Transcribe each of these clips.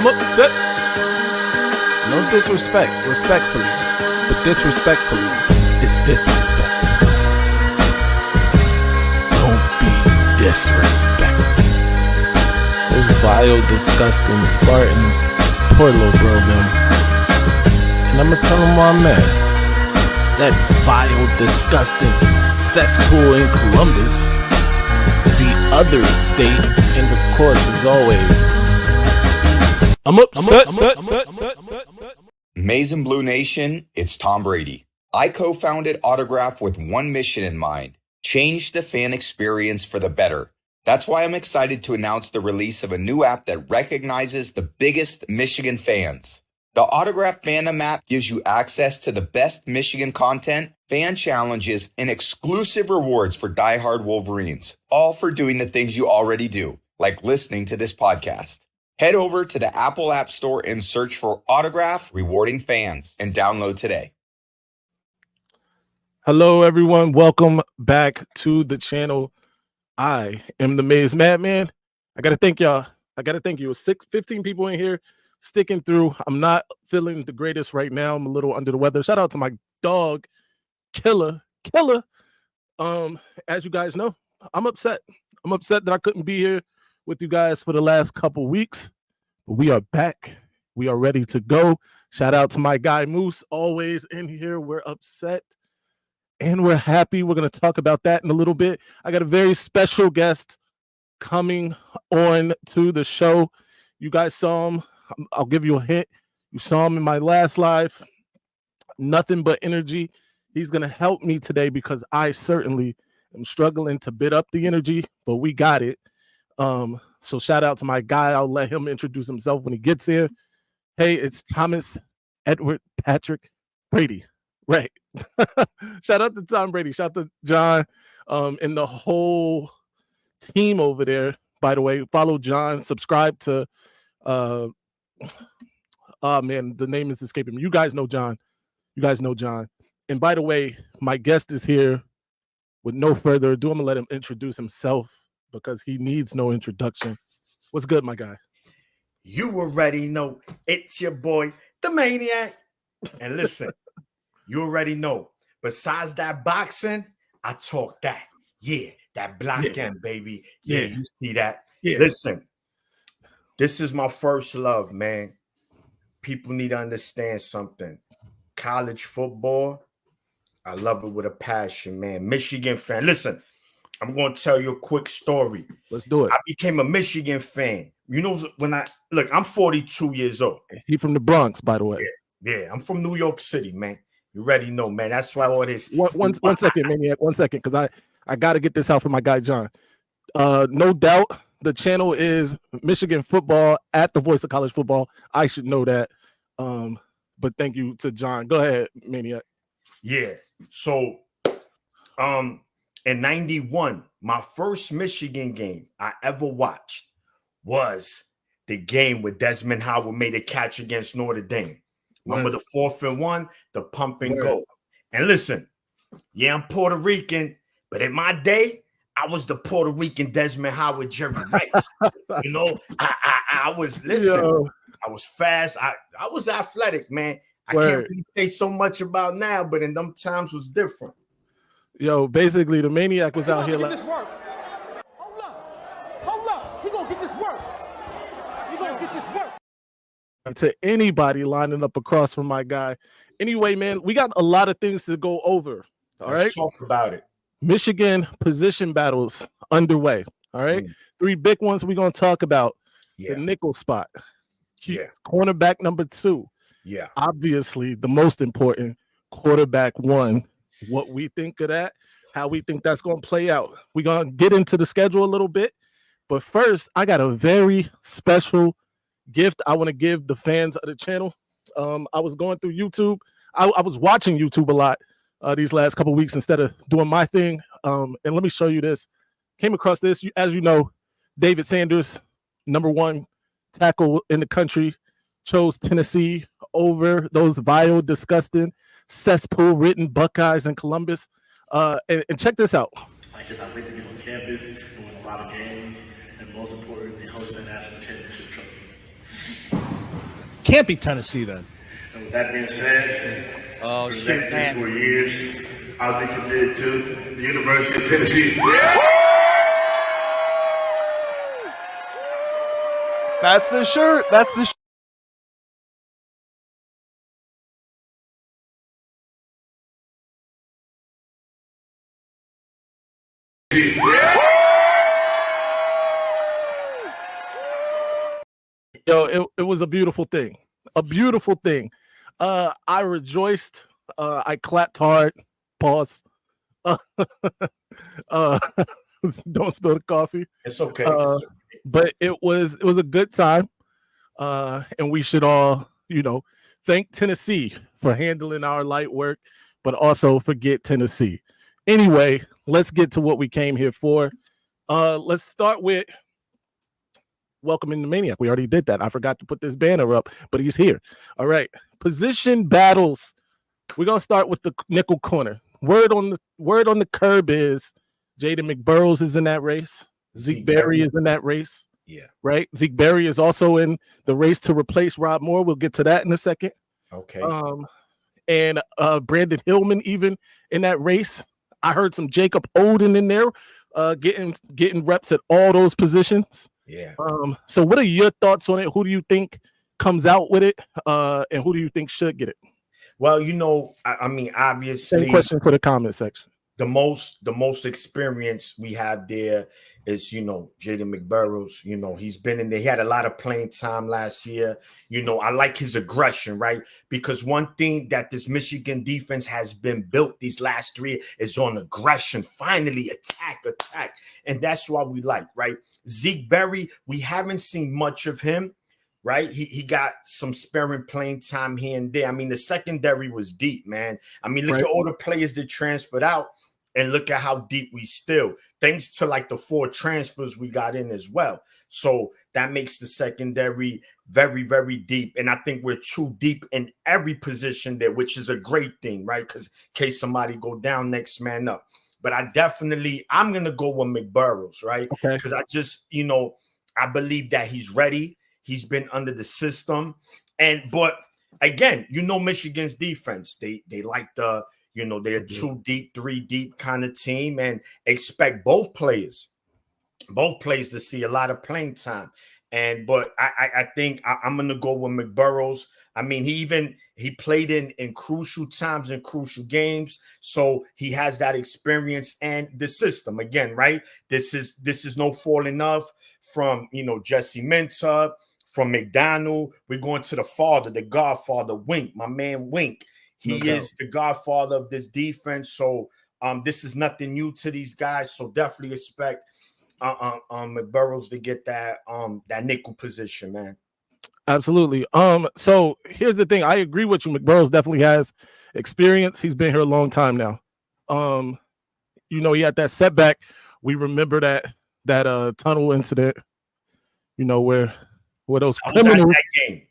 I'm upset. No disrespect, respectfully. But disrespectfully is disrespect. Don't be disrespectful. Those vile, disgusting Spartans. Poor little bro, man. And I'ma tell him why I'm mad. That vile, disgusting cesspool in Columbus. The other state, and of course, as always, I'm upset. Maize and Blue Nation, it's Tom Brady. I co-founded Autograph with one mission in mind: change the fan experience for the better. That's why I'm excited to announce the release of a new app that recognizes the biggest Michigan fans. The Autograph Fandom app gives you access to the best Michigan content, fan challenges, and exclusive rewards for diehard Wolverines, all for doing the things you already do, like listening to this podcast. Head over to the Apple App Store and search for Autograph Rewarding Fans and download today. Hello, everyone. Welcome back to the channel. I am the Maize Madman. I got to thank y'all. I got to thank you. 15 people in here sticking through. I'm not feeling the greatest right now. I'm a little under the weather. Shout out to my dog, Killer. As you guys know, I'm upset. I'm upset that I couldn't be here with you guys for the last couple weeks, but we are back. We are ready to go. Shout out to my guy Moose, always in here. We're upset and we're happy. We're going to talk about that in a little bit. I got a very special guest coming on to the show. You guys saw him. I'll give you a hint. You saw him in my last live. Nothing but energy. He's going to help me today because I certainly am struggling to bid up the energy, but we got it. So shout out to my guy. I'll let him introduce himself when he gets here. Hey, it's Thomas Edward Patrick Brady. Right. Shout out to Tom Brady. Shout out to John and the whole team over there. By the way, follow John. Subscribe to oh man, the name is escaping me. You guys know John. And by the way, my guest is here. With no further ado, I'm gonna let him introduce himself because he needs no introduction. What's good, my guy? You already know it's your boy, the Maniac. And listen, you already know. Besides that boxing, I talk that. Yeah, that black end, baby. Yeah, you see that? Yeah. Listen, this is my first love, man. People need to understand something. College football, I love it with a passion, man. Michigan fan. Listen, I'm going to tell you a quick story. Let's do it. I became a Michigan fan. You know, I'm 42 years old. He from the Bronx, by the way. Yeah, I'm from New York City, man. You already know, man. That's why all this. One second, Maniac. 1 second, because I got to get this out for my guy, John. No doubt, the channel is Michigan football at the Voice of College Football. I should know that. But thank you to John. Go ahead, Maniac. Yeah. So, in 91, my first Michigan game I ever watched was the game where Desmond Howard made a catch against Notre Dame. Remember the 4th and 1, the pump and go. And listen, yeah, I'm Puerto Rican, but in my day, I was the Puerto Rican Desmond Howard, Jerry Rice. You know, I was, listen, I was fast. I was athletic, man. I can't really say so much about now, but in them times was different. Yo, basically, the Maniac was out here like, this work. Hold up. He gonna get this work. You gonna get this work. To anybody lining up across from my guy. Anyway, man, we got a lot of things to go over. All right, let's talk about it. Michigan position battles underway. All right, 3 big ones we're gonna talk about. The nickel spot. Cornerback number 2. Yeah, obviously the most important, quarterback 1. What we think of that, how we think that's going to play out. We're going to get into the schedule a little bit, but first, I got a very special gift I want to give the fans of the channel. I was going through YouTube. I was watching YouTube a lot these last couple of weeks instead of doing my thing. And let me show you this. Came across this. As you know, David Sanders, #1 tackle in the country, chose Tennessee over those vile, disgusting, cesspool-ridden Buckeyes in Columbus. And check this out. I cannot wait to get on campus and win a lot of games, and most importantly, host a national championship trophy. can't be Tennessee then. And with that being said, Oh, for the shoot, next man. 3 4 years, I'll be committed to the University of Tennessee. That's the shirt. That's the shirt. Yo, it was a beautiful thing. A beautiful thing. I rejoiced. I clapped hard. Pause. Don't spill the coffee. It's okay. But it was a good time. And we should all, thank Tennessee for handling our light work, but also forget Tennessee. Anyway, let's get to what we came here for. Let's start with welcoming the Maniac. We already did that. I forgot to put this banner up, but he's here. All right. Position battles. We're gonna start with the nickel corner. Word on the curb is Jaden McBurrows is in that race. Zeke Berry is in that race. Yeah. Right. Zeke Berry is also in the race to replace Rob Moore. We'll get to that in a second. Okay. And Brandon Hillman even in that race. I heard some Jacob Oden in there, getting reps at all those positions. Yeah. So what are your thoughts on it? Who do you think comes out with it? And who do you think should get it? Well, I mean, obviously, Same question for the comment section. the most experience we have there is, Jaden McBurrows. He's been in there. He had a lot of playing time last year. I like his aggression, right? Because one thing that this Michigan defense has been built these last 3 is on aggression. Finally, attack. And that's what we like, right? Zeke Berry, we haven't seen much of him, right? He got some sparing playing time here and there. I mean, the secondary was deep, man. I mean, look at all the players that transferred out. And look at how deep we still, thanks to like the 4 transfers we got in as well. So that makes the secondary very, very deep. And I think we're too deep in every position there, which is a great thing, right? Because in case somebody go down, next man up. But I'm going to go with McBurrows, right? Because I just, I believe that he's ready. He's been under the system. But again, Michigan's defense, they like the, they're 2 deep, 3 deep kind of team, and expect both players to see a lot of playing time. But I think I'm going to go with McBurrows. I mean, he played in crucial times and crucial games, so he has that experience and the system again, right? This is no falling off from Jesse Minter, from McDonald. We're going to the father, the godfather, Wink, my man Wink. He is the godfather of this defense. So this is nothing new to these guys. So definitely expect McBurrows to get that nickel position, man. Absolutely. So here's the thing. I agree with you. McBurrows definitely has experience. He's been here a long time now. He had that setback. We remember that tunnel incident, where those criminals.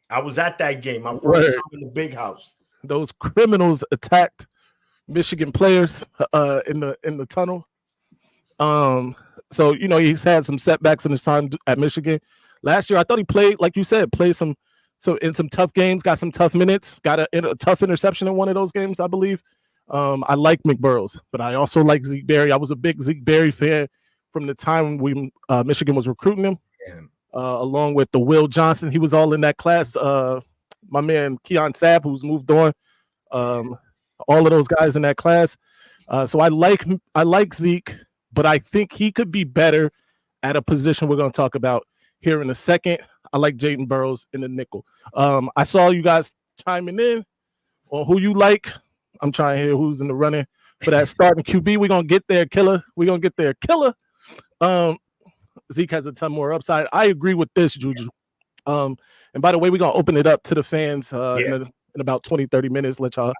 I was at that game. My first time in the big house. Those criminals attacked Michigan players in the tunnel. So he's had some setbacks in his time at Michigan. Last year, I thought he played, like you said, in some tough games, got some tough minutes, got a tough interception in one of those games, I believe. I like McBurrows, but I also like Zeke Berry. I was a big Zeke Berry fan from the time Michigan was recruiting him, along with the Will Johnson. He was all in that class. My man Keon Sapp, who's moved on, all of those guys in that class. So I like Zeke, but I think he could be better at a position we're going to talk about here in a second. I like Jaden Burrows in the nickel. I saw you guys chiming in on who you like. I'm trying to hear who's in the running for that starting QB. We're going to get there, killer. We're going to get there, killer. Zeke has a ton more upside. I agree with this, Juju. And by the way, we're going to open it up to the fans in about 20, 30 minutes. Let y'all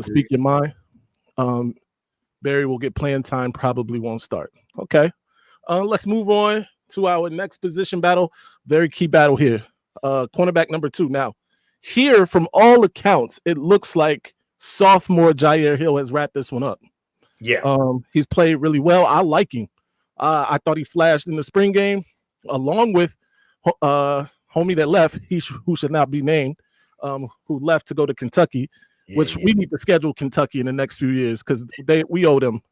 speak your mind. Barry will get playing time, probably won't start. Okay. Let's move on to our next position battle. Very key battle here. Cornerback number 2. Now, here, from all accounts, it looks like sophomore Jair Hill has wrapped this one up. Yeah. He's played really well. I like him. I thought he flashed in the spring game, along with homie that left, who should not be named, who left to go to Kentucky, which we need to schedule Kentucky in the next few years because we owe them.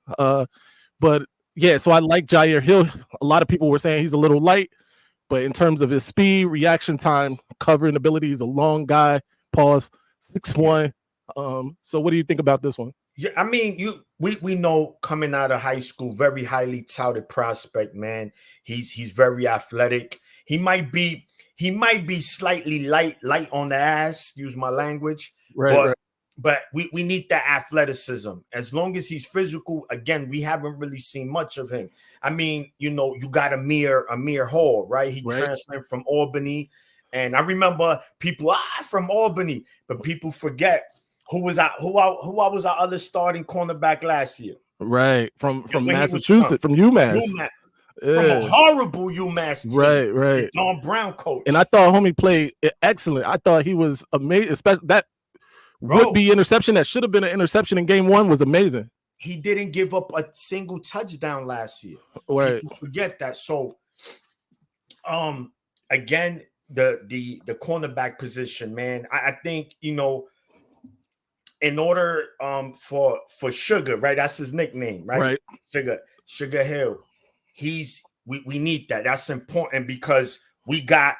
But yeah, so I like Jair Hill. A lot of people were saying he's a little light, but in terms of his speed, reaction time, covering ability, he's a long guy. Pause, 6'1". So what do you think about this one? Yeah, I mean, we know coming out of high school, very highly touted prospect, man. He's very athletic. He might be slightly light on the ass, use my language. Right. But we need that athleticism. As long as he's physical, again, we haven't really seen much of him. I mean, you got Amir Hall, right? He transferred from Albany. And I remember people from Albany, but people forget who was our other starting cornerback last year. Right. From Massachusetts, from UMass. From a horrible UMass team. Right. Don Brown coach. And I thought homie played excellent. I thought he was amazing, especially that would-be interception that should have been an interception in game 1 was amazing. He didn't give up a single touchdown last year. Right. People forget that. So again, the cornerback position, man, I think, in order for Sugar, right? That's his nickname, right? Sugar Hill. We need that. That's important because we got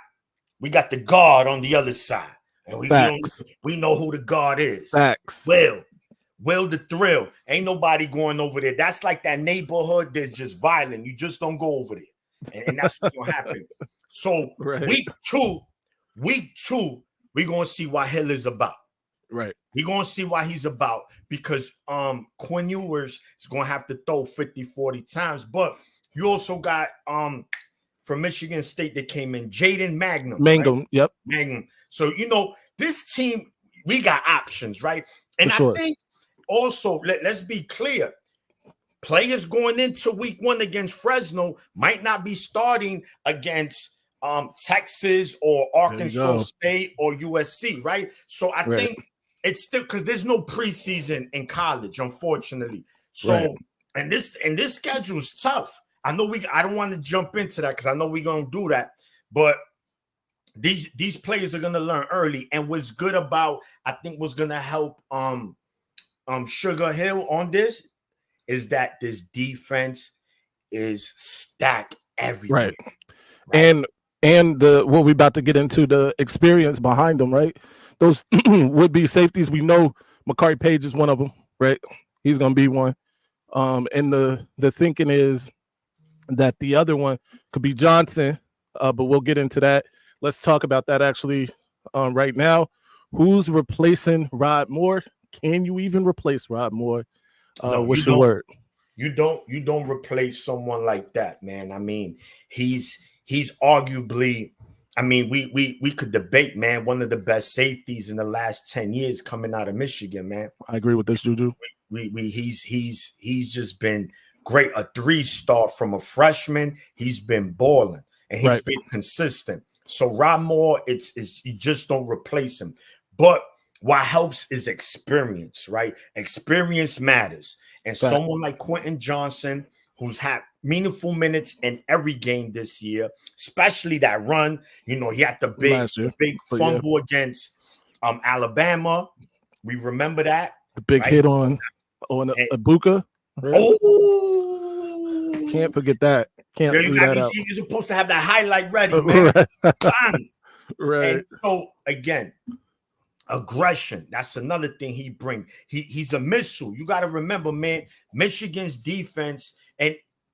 the guard on the other side. And we know who the guard is. Facts. Will the Thrill. Ain't nobody going over there. That's like that neighborhood that's just violent. You just don't go over there. And that's what's going to happen. So week two, we're going to see what Hill is about. Right. We're going to see what he's about because Quinn Ewers is going to have to throw 50, 40 times. But you also got from Michigan State that came in, Jaden Mangum. Right? Yep. Mangum. So, this team, we got options, right? And I think also, let's be clear, players going into week 1 against Fresno might not be starting against Texas or Arkansas State or USC, right? So I think it's still because there's no preseason in college, unfortunately. So and this schedule is tough. I don't want to jump into that because I know we're gonna do that, but these players are gonna learn early. And what's good about I think what's gonna help Sugar Hill on this is that this defense is stacked everywhere. Right. And what we about to get into, the experience behind them, right? Those would-be safeties, we know Makari Page is one of them, right? He's gonna be one. And the thinking is that the other one could be Johnson, but we'll get into that. Let's talk about that actually right now. Who's replacing Rod Moore? Can you even replace Rod Moore? What's your word? You don't replace someone like that, man. I mean, he's arguably, I mean, we could debate, man, one of the best safeties in the last 10 years coming out of Michigan, man. I agree with this, Juju. He's just been great. A 3-star from a freshman. He's been balling and he's been consistent. So Rod Moore, it's you just don't replace him. But what helps is experience, right? Experience matters. And someone like Quentin Johnson, who's had meaningful minutes in every game this year, especially that run. He had the big fumble against Alabama. We remember that. The big hit on Ibuka. Right? Oh, can't forget that. Can't leave that out. You're supposed to have that highlight ready, man. Right. And so again, aggression. That's another thing he brings. He's a missile. You got to remember, man, Michigan's defense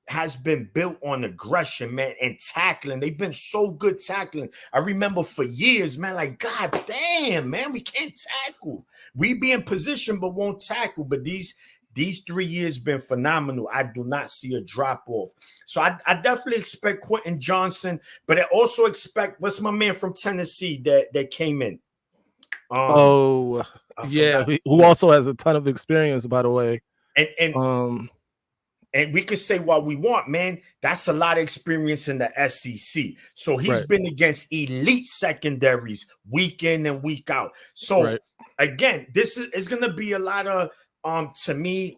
has been built on aggression, man, and tackling. They've been so good tackling. I remember for years, man, like, God damn, man, we can't tackle. We be in position but won't tackle. But these 3 years been phenomenal. I do not see a drop off. So I definitely expect Quentin Johnson, but I also expect, what's my man from Tennessee that came in? Who also has a ton of experience, by the way. And we could say what we want, man. That's a lot of experience in the SEC. So he's been against elite secondaries week in and week out. So again, this is going to be a lot of, to me,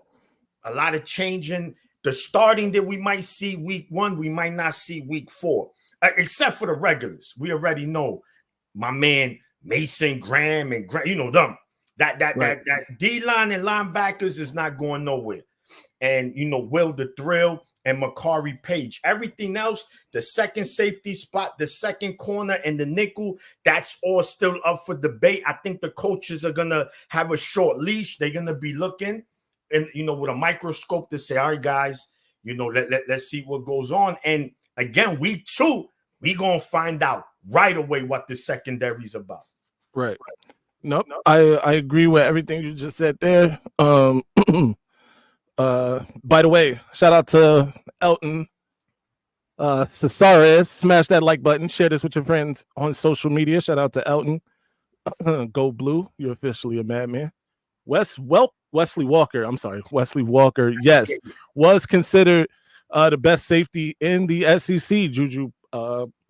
a lot of changing. The starting that we might see week 1, we might not see week 4. except for the regulars. We already know my man Mason Graham and you know them. That D-line and linebackers is not going nowhere. And you know, Will the Thrill and Makari Page. Everything else, the second safety spot, the second corner, and the nickel, that's all still up for debate. I think the coaches are gonna have a short leash. They're gonna be looking and you know with a microscope to say, all right, guys, you know, let's see what goes on. And again, we gonna find out right away what the secondary is about. Right. Nope. I agree with everything you just said there. By the way, shout out to Elton Cesares. Smash that like button. Share this with your friends on social media. Shout out to Elton. Go Blue. You're officially a madman. Wesley Walker. I'm sorry. Wesley Walker. Yes. Was considered the best safety in the SEC. Juju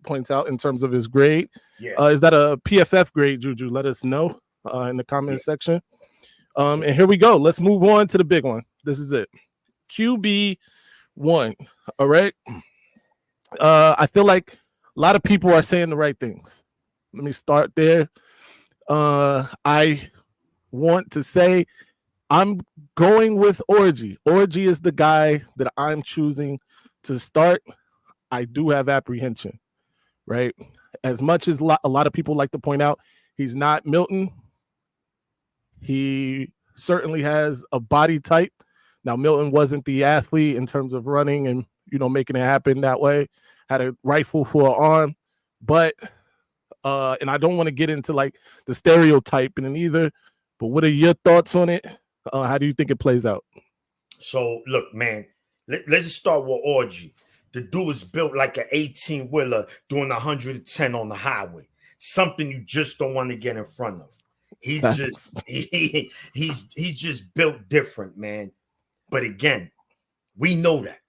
points out in terms of his grade. Yeah. Is that a PFF grade, Juju? Let us know in the comment section. And here we go. Let's move on to the big one. This is it. QB1. All right. I feel like a lot of people are saying the right things. Let me start there. I want to say I'm going with Orgy. Orgy is the guy that I'm choosing to start. I do have apprehension, right? As much as a lot of people like to point out, he's not Milton. He certainly has a body type. Now, Milton wasn't the athlete in terms of running and, you know, making it happen that way. Had a rifle for an arm. But, and I don't want to get into like the stereotyping and either, but what are your thoughts on it? How do you think it plays out? So, look, man, let's start with Orgy. The dude is built like an 18-wheeler doing 110 on the highway. Something you just don't want to get in front of. He's just built different, man. But again, we know that.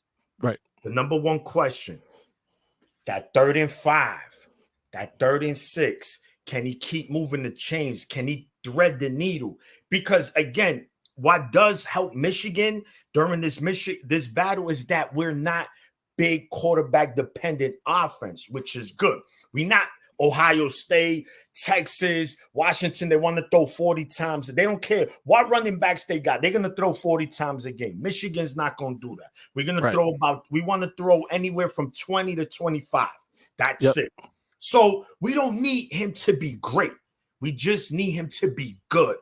Right. The number one question, that 3rd and 5, that 3rd and 6, can he keep moving the chains? Can he thread the needle? Because again, what does help Michigan during this battle is that we're not big quarterback dependent offense, which is good. We're not Ohio State, Texas, Washington. They want to throw 40 times. They don't care what running backs they got. They're going to throw 40 times a game. Michigan's not going to do that. We're going to we want to throw anywhere from 20 to 25. That's it. So we don't need him to be great. We just need him to be good,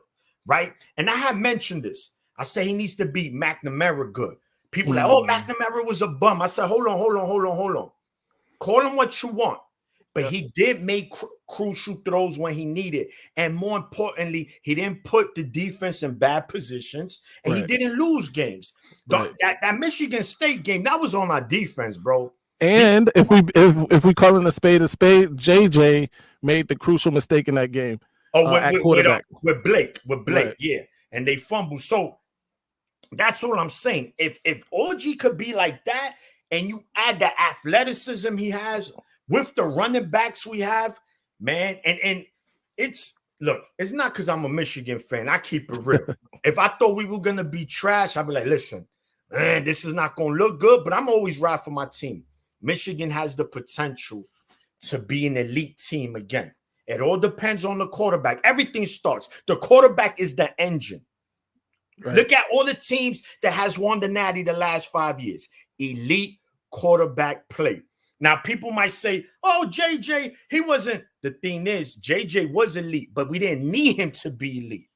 right? And I have mentioned this. I say he needs to be McNamara good. People like, oh, McNamara was a bum. I said, hold on. Call him what you want. But he did make crucial throws when he needed. And more importantly, he didn't put the defense in bad positions. And he didn't lose games. That Michigan State game, that was on our defense, bro. And if we call it a spade, JJ made the crucial mistake in that game. At quarterback. With Blake, yeah. And they fumbled. So that's all I'm saying. If OG could be like that, and you add the athleticism he has with the running backs we have, man, and it's not because I'm a Michigan fan. I keep it real. If I thought we were gonna be trash, I'd be like, listen, man, this is not gonna look good, but I'm always right for my team. Michigan has the potential to be an elite team again. It all depends on the quarterback. Everything starts. The quarterback is the engine. Right. Look at all the teams that has won the Natty the last 5 years. Elite quarterback play. Now, people might say, oh, JJ, he wasn't. The thing is, JJ was elite, but we didn't need him to be elite.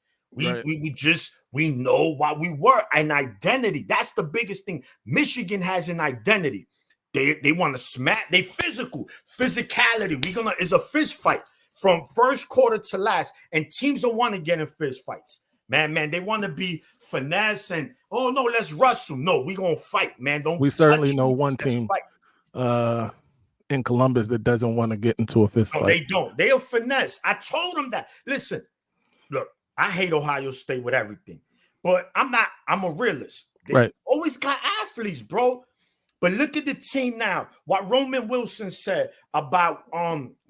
We know what we were, an identity. That's the biggest thing. Michigan has an identity. They want to smack. They physicality. It's a fist fight from first quarter to last, and teams don't want to get in fist fights. Man, they want to be finesse and, oh, no, let's wrestle. No, we're going to fight, man. We certainly know one team in Columbus that doesn't want to get into a fist fight. They don't. They'll finesse. I told them that. Listen, look, I hate Ohio State with everything, but I'm a realist. They always got athletes, bro. But look at the team now. What Roman Wilson said about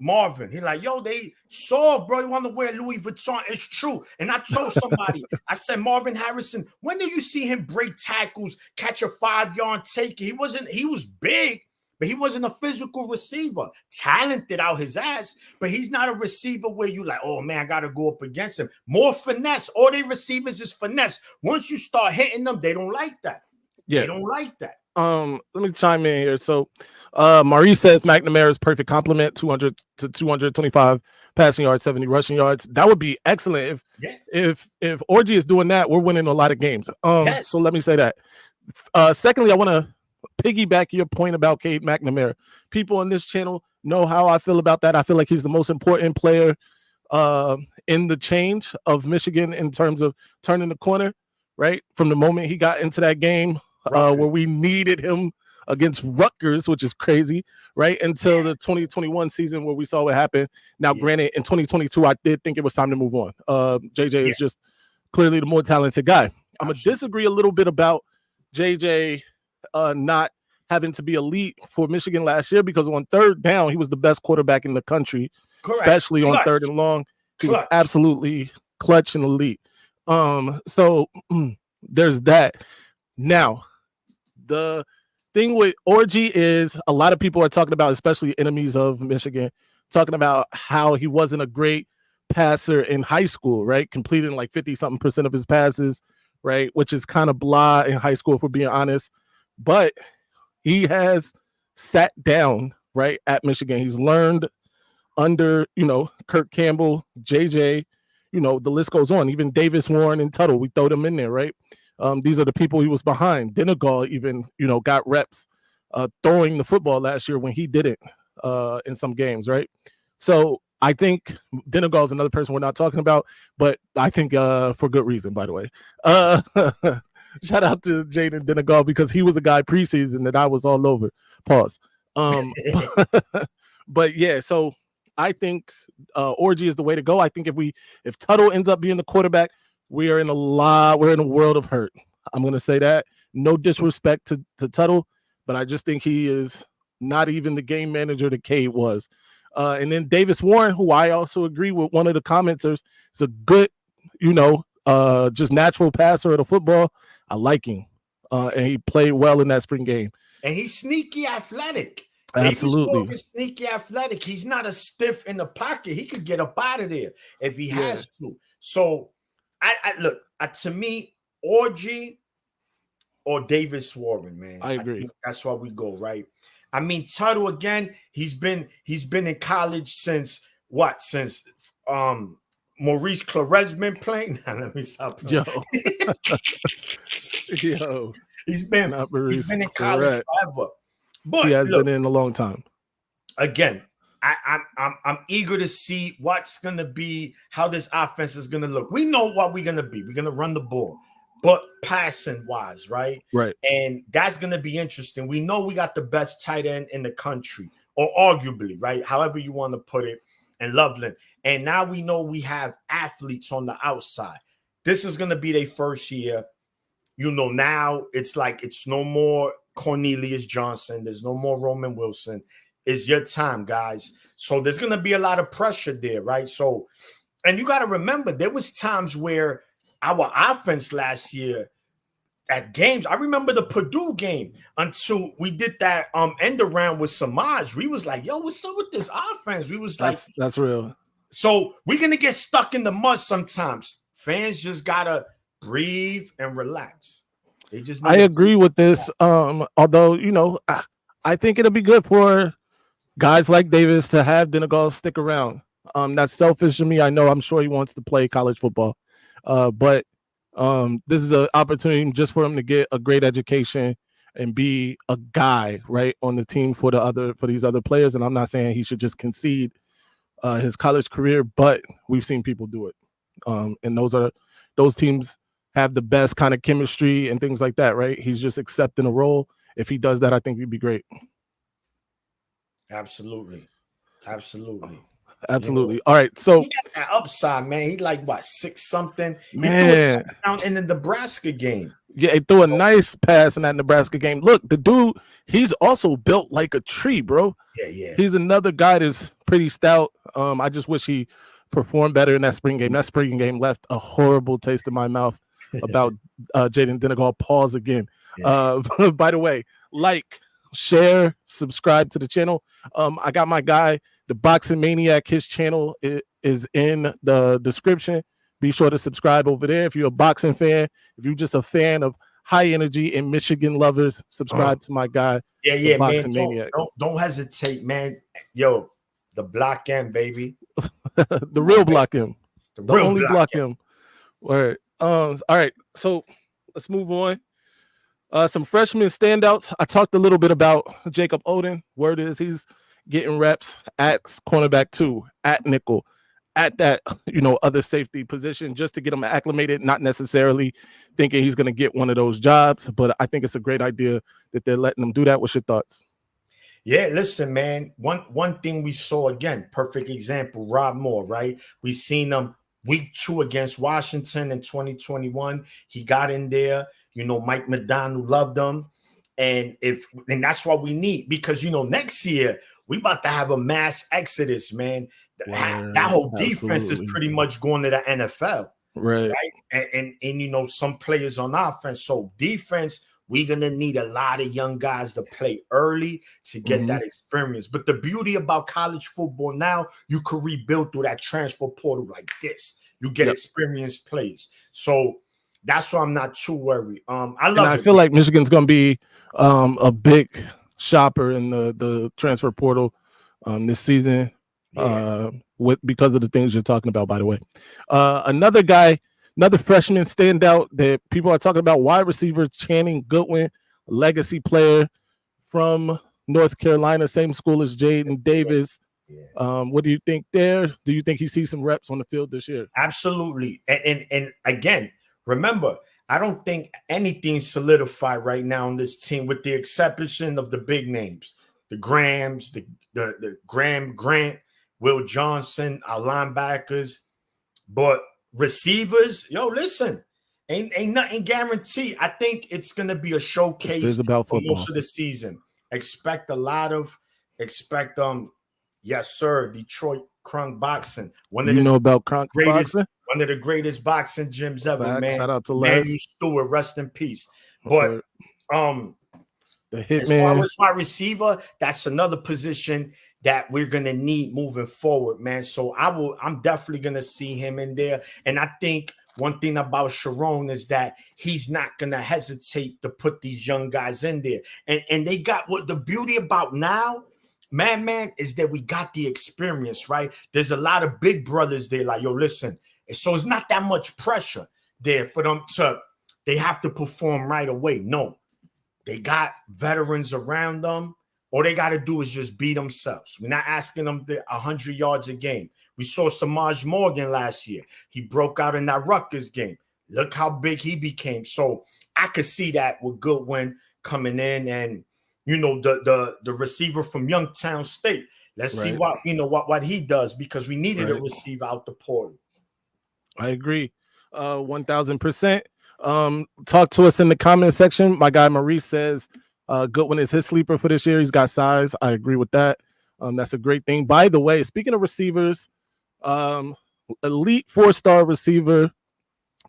Marvin. He like, yo, they soft, bro. You want to wear Louis Vuitton? It's true. And I told somebody, I said, Marvin Harrison, when did you see him break tackles, catch a 5-yard take? He was big, but he wasn't a physical receiver. Talented out his ass, but he's not a receiver where you like, oh man, I got to go up against him. More finesse. All they receivers is finesse. Once you start hitting them, they don't like that. Yeah. They don't like that. Let me chime in here. So Maurice says McNamara's perfect compliment, 200 to 225 passing yards, 70 rushing yards. That would be excellent. If Orgy is doing that, we're winning a lot of games. Yes. So let me say that. Secondly, I want to piggyback your point about Cade McNamara. People on this channel know how I feel about that. I feel like he's the most important player in the change of Michigan in terms of turning the corner, right? From the moment he got into that game where we needed him against Rutgers, which is crazy, right? Until the 2021 season where we saw what happened. Now, granted, in 2022, I did think it was time to move on. JJ is just clearly the more talented guy. I'm going to disagree a little bit about JJ not having to be elite for Michigan last year, because on third down, he was the best quarterback in the country, especially on third and long. He was absolutely clutch and elite. So there's that. Now, the thing with Orgy is a lot of people are talking about, especially enemies of Michigan, talking about how he wasn't a great passer in high school, right? Completing like 50-something% of his passes, right? Which is kind of blah in high school, if we're being honest. But he has sat down, right, at Michigan. He's learned under, Kirk Campbell, JJ, the list goes on. Even Davis, Warren, and Tuttle, we throw them in there, right? These are the people he was behind. Dinegal even, got reps throwing the football last year when he didn't in some games, right? So I think Dinegal is another person we're not talking about, but I think for good reason, by the way. Shout out to Jaden Dinegal, because he was a guy preseason that I was all over. Pause. But yeah, so I think Orgy is the way to go. I think if Tuttle ends up being the quarterback, we're in a world of hurt. I'm going to say that. No disrespect to Tuttle, but I just think he is not even the game manager that Cade was. And then Davis Warren, who I also agree with one of the commenters, is a good, just natural passer of the football. I like him. And he played well in that spring game. And he's sneaky athletic. Absolutely. Davis is sneaky athletic. He's not a stiff in the pocket. He could get up out of there if he has to. So I look, to me, Orgy or Davis Warren, man. I agree. That's why we go, right? I mean, Tuttle, again, he's been in college since what? Since Maurice Claret's been playing. Now, let me stop playing. Yo. He's been in college forever. But he has been in a long time. Again, I'm eager to see what's gonna be, how this offense is gonna look. We know what we're gonna be. We're gonna run the ball, but passing wise, right? Right. And that's gonna be interesting. We know we got the best tight end in the country, or arguably, right? However you want to put it, in Loveland. And now we know we have athletes on the outside. This is gonna be their first year. Now it's like it's no more Cornelius Johnson. There's no more Roman Wilson. It's your time, guys. So there's going to be a lot of pressure there, right? So, and you got to remember, there was times where our offense last year at games, I remember the Purdue game until we did that end around with Samaj. We was like, yo, what's up with this offense? We was that's real. So we're going to get stuck in the mud sometimes. Fans just got to breathe and relax. I agree with this. Although, I think it'll be good for guys like Davis to have Dinegal stick around. That's selfish of me. I'm sure he wants to play college football. But this is an opportunity just for him to get a great education and be a guy, right, on the team for these other players. And I'm not saying he should just concede his college career, but we've seen people do it. And those teams have the best kind of chemistry and things like that, right? He's just accepting a role. If he does that, I think he'd be great. Absolutely. All right, so he got that upside, man. He like what, 6-something? Man, he threw it down in the Nebraska game. Yeah, he threw a nice pass in that Nebraska game. Look, the dude, he's also built like a tree, bro. Yeah. He's another guy that's pretty stout. I just wish he performed better in that spring game. That spring game left a horrible taste in my mouth about Jaden Dinegal. Pause again. Yeah. By the way, like share, subscribe to the channel. I got my guy, the Boxing Maniac. His channel is in the description. Be sure to subscribe over there if you're a boxing fan. If you're just a fan of high energy and Michigan lovers, subscribe to my guy. Yeah, Boxing man. Maniac. Don't hesitate, man. Yo, the block M, baby. The real block M. The real only block M. Word. All right. So let's move on. Some freshman standouts. I talked a little bit about Jacob Oden. Word is he's getting reps at cornerback 2, at nickel, at that, other safety position, just to get him acclimated, not necessarily thinking he's going to get one of those jobs. But I think it's a great idea that they're letting him do that. What's your thoughts? Yeah, listen, man. One thing we saw, again, perfect example, Rob Moore, right? We seen him week 2 against Washington in 2021. He got in there. Mike McDonald loved him. And that's what we need, because, next year we about to have a mass exodus, man. That whole defense is pretty much going to the NFL. Right. And some players on offense. So defense, we're going to need a lot of young guys to play early to get that experience. But the beauty about college football now, you could rebuild through that transfer portal like this. You get experienced players. So that's why I'm not too worried. I feel like Michigan's going to be a big shopper in the transfer portal this season because of the things you're talking about, by the way. Another freshman standout that people are talking about, wide receiver Channing Goodwin, legacy player from North Carolina, same school as Jaden Davis. What do you think there? Do you think he sees some reps on the field this year? Absolutely. And again, remember, I don't think anything's solidified right now on this team, with the exception of the big names, the Grahams, the Graham Grant, Will Johnson, our linebackers. But receivers, listen, ain't nothing guaranteed. I think it's gonna be a showcase for most of the season. Expect yes, sir, Detroit Crunk Boxing. About Crunk Boxing? One of the greatest boxing gyms ever, man. Shout out to Matthew Stewart, rest in peace. But the Hitman, as far as wide receiver, that's another position that we're gonna need moving forward, man. So I'm definitely gonna see him in there. And I think one thing about Sharon is that he's not gonna hesitate to put these young guys in there. And they got what the beauty about now, man, is that we got the experience, right? There's a lot of big brothers there, like, listen. So it's not that much pressure there for them they have to perform right away. No, they got veterans around them. All they got to do is just be themselves. We're not asking them 100 yards a game. We saw Samaj Morgan last year. He broke out in that Rutgers game. Look how big he became. So I could see that with Goodwin coming in, and the receiver from Youngstown State. Let's see what he does, because we needed a receiver out the portal. I agree, 1,000%. Talk to us in the comment section. My guy Maurice says Goodwin is his sleeper for this year. He's got size. I agree with that. That's a great thing. By the way, speaking of receivers, elite 4-star receiver,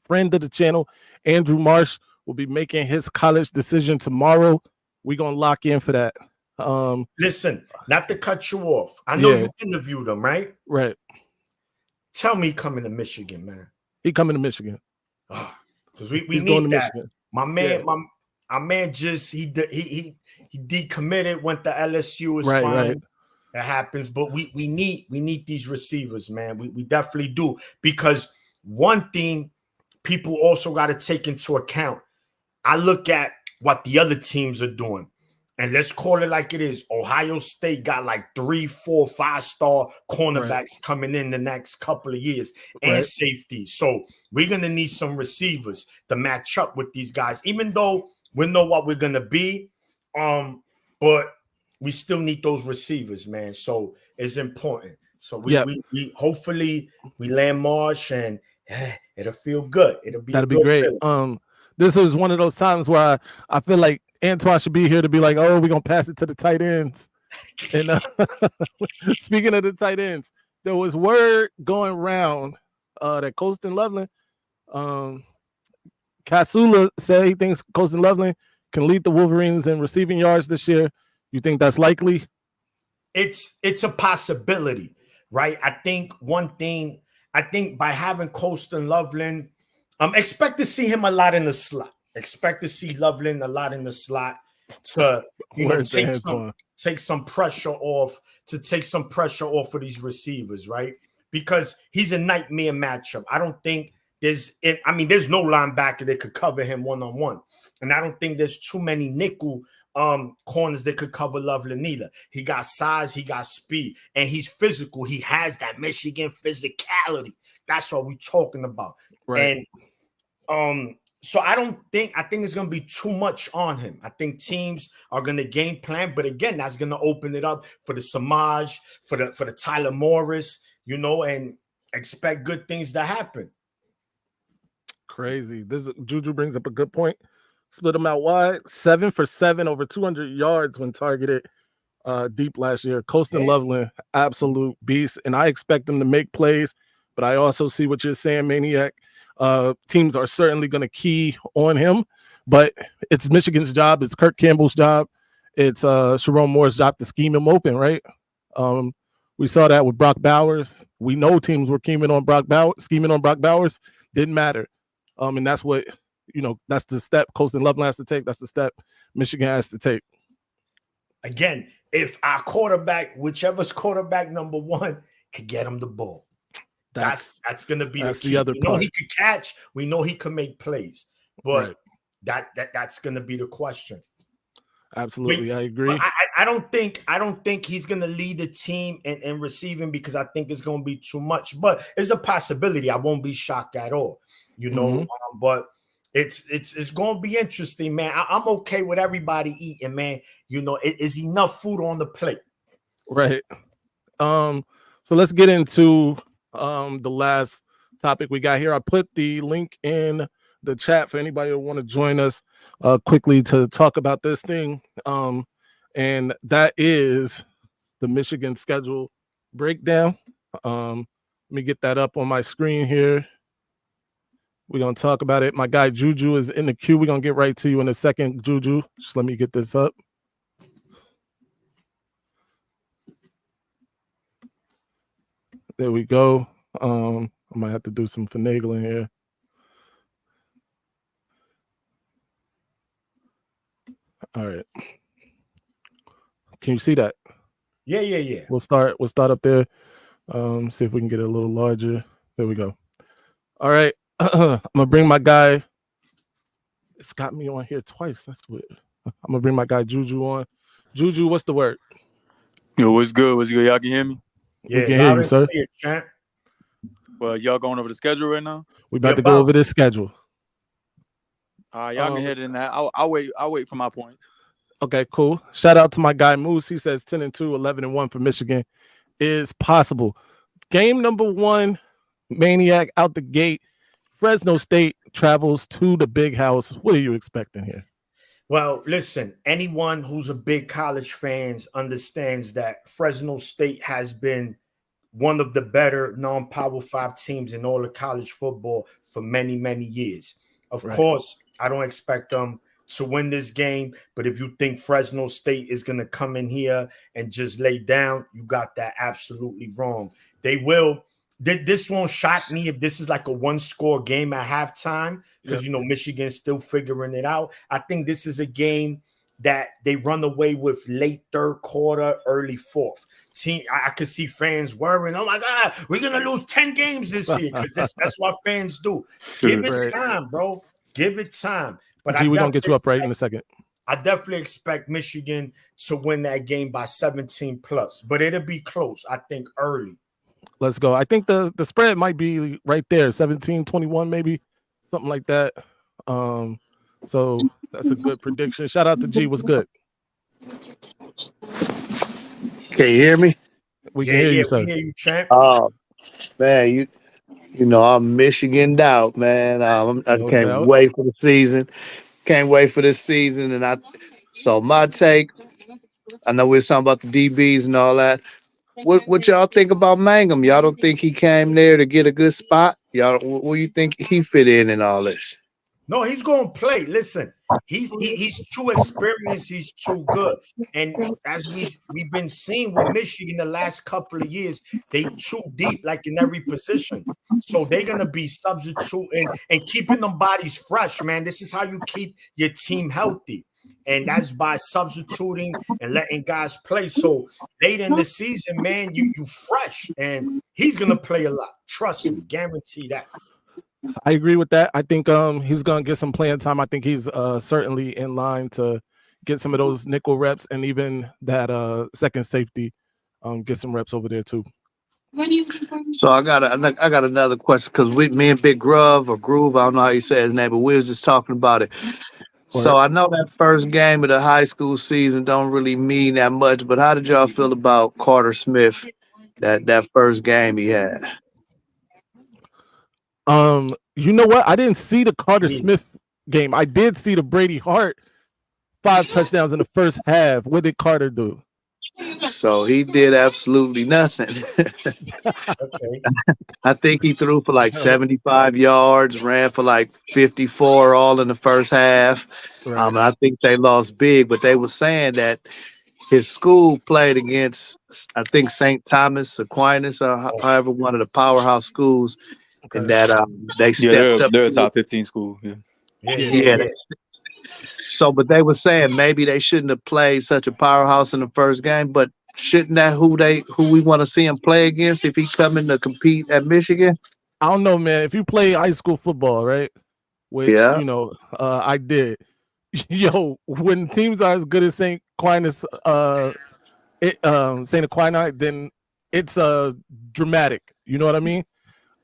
friend of the channel, Andrew Marsh, will be making his college decision tomorrow. We're gonna lock in for that. Listen, not to cut you off. I know you interviewed him, right? Right. Tell me, coming to Michigan, man. He coming to Michigan. Because we need that. Michigan. My man just he decommitted, went to LSU. It's fine. Right. It happens, but we need these receivers, man. We definitely do, because one thing people also got to take into account. I look at what the other teams are doing. And let's call it like it is. Ohio State got like 3, 4, 5-star cornerbacks coming in the next couple of years, and safety. So we're going to need some receivers to match up with these guys, even though we know what we're going to be. But we still need those receivers, man. So it's important. So we hopefully we land Marsh, and it'll feel good. That'll be great. Feeling. This is one of those times where I feel like Antoine should be here to be like, we're going to pass it to the tight ends. And speaking of the tight ends, there was word going around that Colston Loveland, Kasula said he thinks Colston Loveland can lead the Wolverines in receiving yards this year. You think that's likely? It's a possibility, right? I think by having Colston Loveland, expect to see him a lot in the slot. Expect to see Loveland a lot in the slot to take some pressure off of these receivers, right? Because he's a nightmare matchup. I don't think there's no linebacker that could cover him one-on-one. And I don't think there's too many nickel corners that could cover Loveland either. He got size, he got speed, and he's physical. He has that Michigan physicality. That's what we're talking about. Right. And so I think it's going to be too much on him. I think teams are going to game plan, but again, that's going to open it up for the Samaj, for the Tyler Morris, and expect good things to happen. Crazy. This Juju brings up a good point. Split them out wide, 7 for 7, over 200 yards when targeted deep last year. Colston Loveland, absolute beast, and I expect them to make plays, but I also see what you're saying, Maniac. Teams are certainly going to key on him, but it's Michigan's job. It's Kirk Campbell's job. It's Sharon Moore's job to scheme him open, right? We saw that with Brock Bowers. We know teams were scheming on Brock Bowers. Didn't matter. And that's what, that's the step Colston Loveland has to take. That's the step Michigan has to take. Again, if our quarterback, whichever's quarterback number one, could get him the ball. That's going to be the key. Other we know he could catch. We know he can make plays. But that's going to be the question. Absolutely, I agree. I don't think he's going to lead the team in receiving because I think it's going to be too much. But it's a possibility. I won't be shocked at all. But it's going to be interesting, man. I'm okay with everybody eating, man. It is enough food on the plate. Right. So let's get into the last topic we got here. I put the link in the chat for anybody who want to join us quickly to talk about this thing. And that is the Michigan schedule breakdown. Let me get that up on my screen here. We're going to talk about it. My guy Juju is in the queue. We're going to get right to you in a second, Juju. Just let me get this up. There we go. I might have to do some finagling here. All right. Can you see that? Yeah. We'll start up there. See if we can get it a little larger. There we go. All right. I'm gonna bring my guy. It's got me on here twice. That's weird. I'm gonna bring my guy Juju on. Juju, what's the word? Yo, what's good? What's good? Y'all can hear me? Yeah, we can hear you, sir. Clear, well, y'all going over the schedule right now? We about to go over this schedule. Y'all can head in that. I'll wait for my point. Okay, cool. Shout out to my guy Moose. He says 10-2, 11-1 for Michigan is possible. Game number 1, Maniac out the gate. Fresno State travels to the Big House. What are you expecting here? Well, listen, anyone who's a big college fan understands that Fresno State has been one of the better non-Power 5 teams in all of college football for many, many years. Of course, I don't expect them to win this game, but if you think Fresno State is going to come in here and just lay down, you got that absolutely wrong. They will. This won't shock me if this is like a one-score game at halftime because, Michigan's still figuring it out. I think this is a game that they run away with late third quarter, early fourth. I could see fans worrying, oh, my God, we're going to lose 10 games this year because that's what fans do. Give it time, bro. Give it time. But we're going to get you up right in a second. I definitely expect Michigan to win that game by 17 plus, but it'll be close, I think, early. Let's go. I think the spread might be right there, 17-21 maybe, something like that. So that's a good prediction. Shout out to G. What's good? Can you hear me? We can hear you, sir. We hear you, champ. Oh, man, I'm Michiganed out, man. I can't wait for the season. Can't wait for this season. So my take, I know we're talking about the DBs and all that. What y'all think about Mangum? Y'all don't think he came there to get a good spot? Y'all, what do you think he fit in all this? No, he's going to play. Listen, he's too experienced. He's too good. And as we've been seeing with Michigan the last couple of years, they too deep, like in every position. So they're going to be substituting and keeping them bodies fresh, man. This is how you keep your team healthy. And that's by substituting and letting guys play. So late in the season, man, you fresh. And he's going to play a lot. Trust me, guarantee that. I agree with that. I think he's gonna get some playing time. I think he's certainly in line to get some of those nickel reps, and even that second safety get some reps over there too. So I got another question, because me and Big Groove, I don't know how you say his name, but we was just talking about it. So I know that first game of the high school season don't really mean that much, but how did y'all feel about Carter Smith, that first game he had? You know what? I didn't see the Carter Smith game. I did see the Brady Hart 5 touchdowns in the first half. What did Carter do? So he did absolutely nothing. Okay. I think he threw for like 75 yards, ran for like 54, all in the first half. Right. And I think they lost big, but they were saying that his school played against, I think, St. Thomas Aquinas, or however, one of the powerhouse schools. Okay. And that they stepped up. They're a top 15 school. Yeah. So, but they were saying maybe they shouldn't have played such a powerhouse in the first game, but shouldn't that who we want to see him play against if he's coming to compete at Michigan? I don't know, man. If you play high school football, right? Which you know, I did. Yo, when teams are as good as St. Aquinas, St. Aquinas, then it's dramatic. You know what I mean?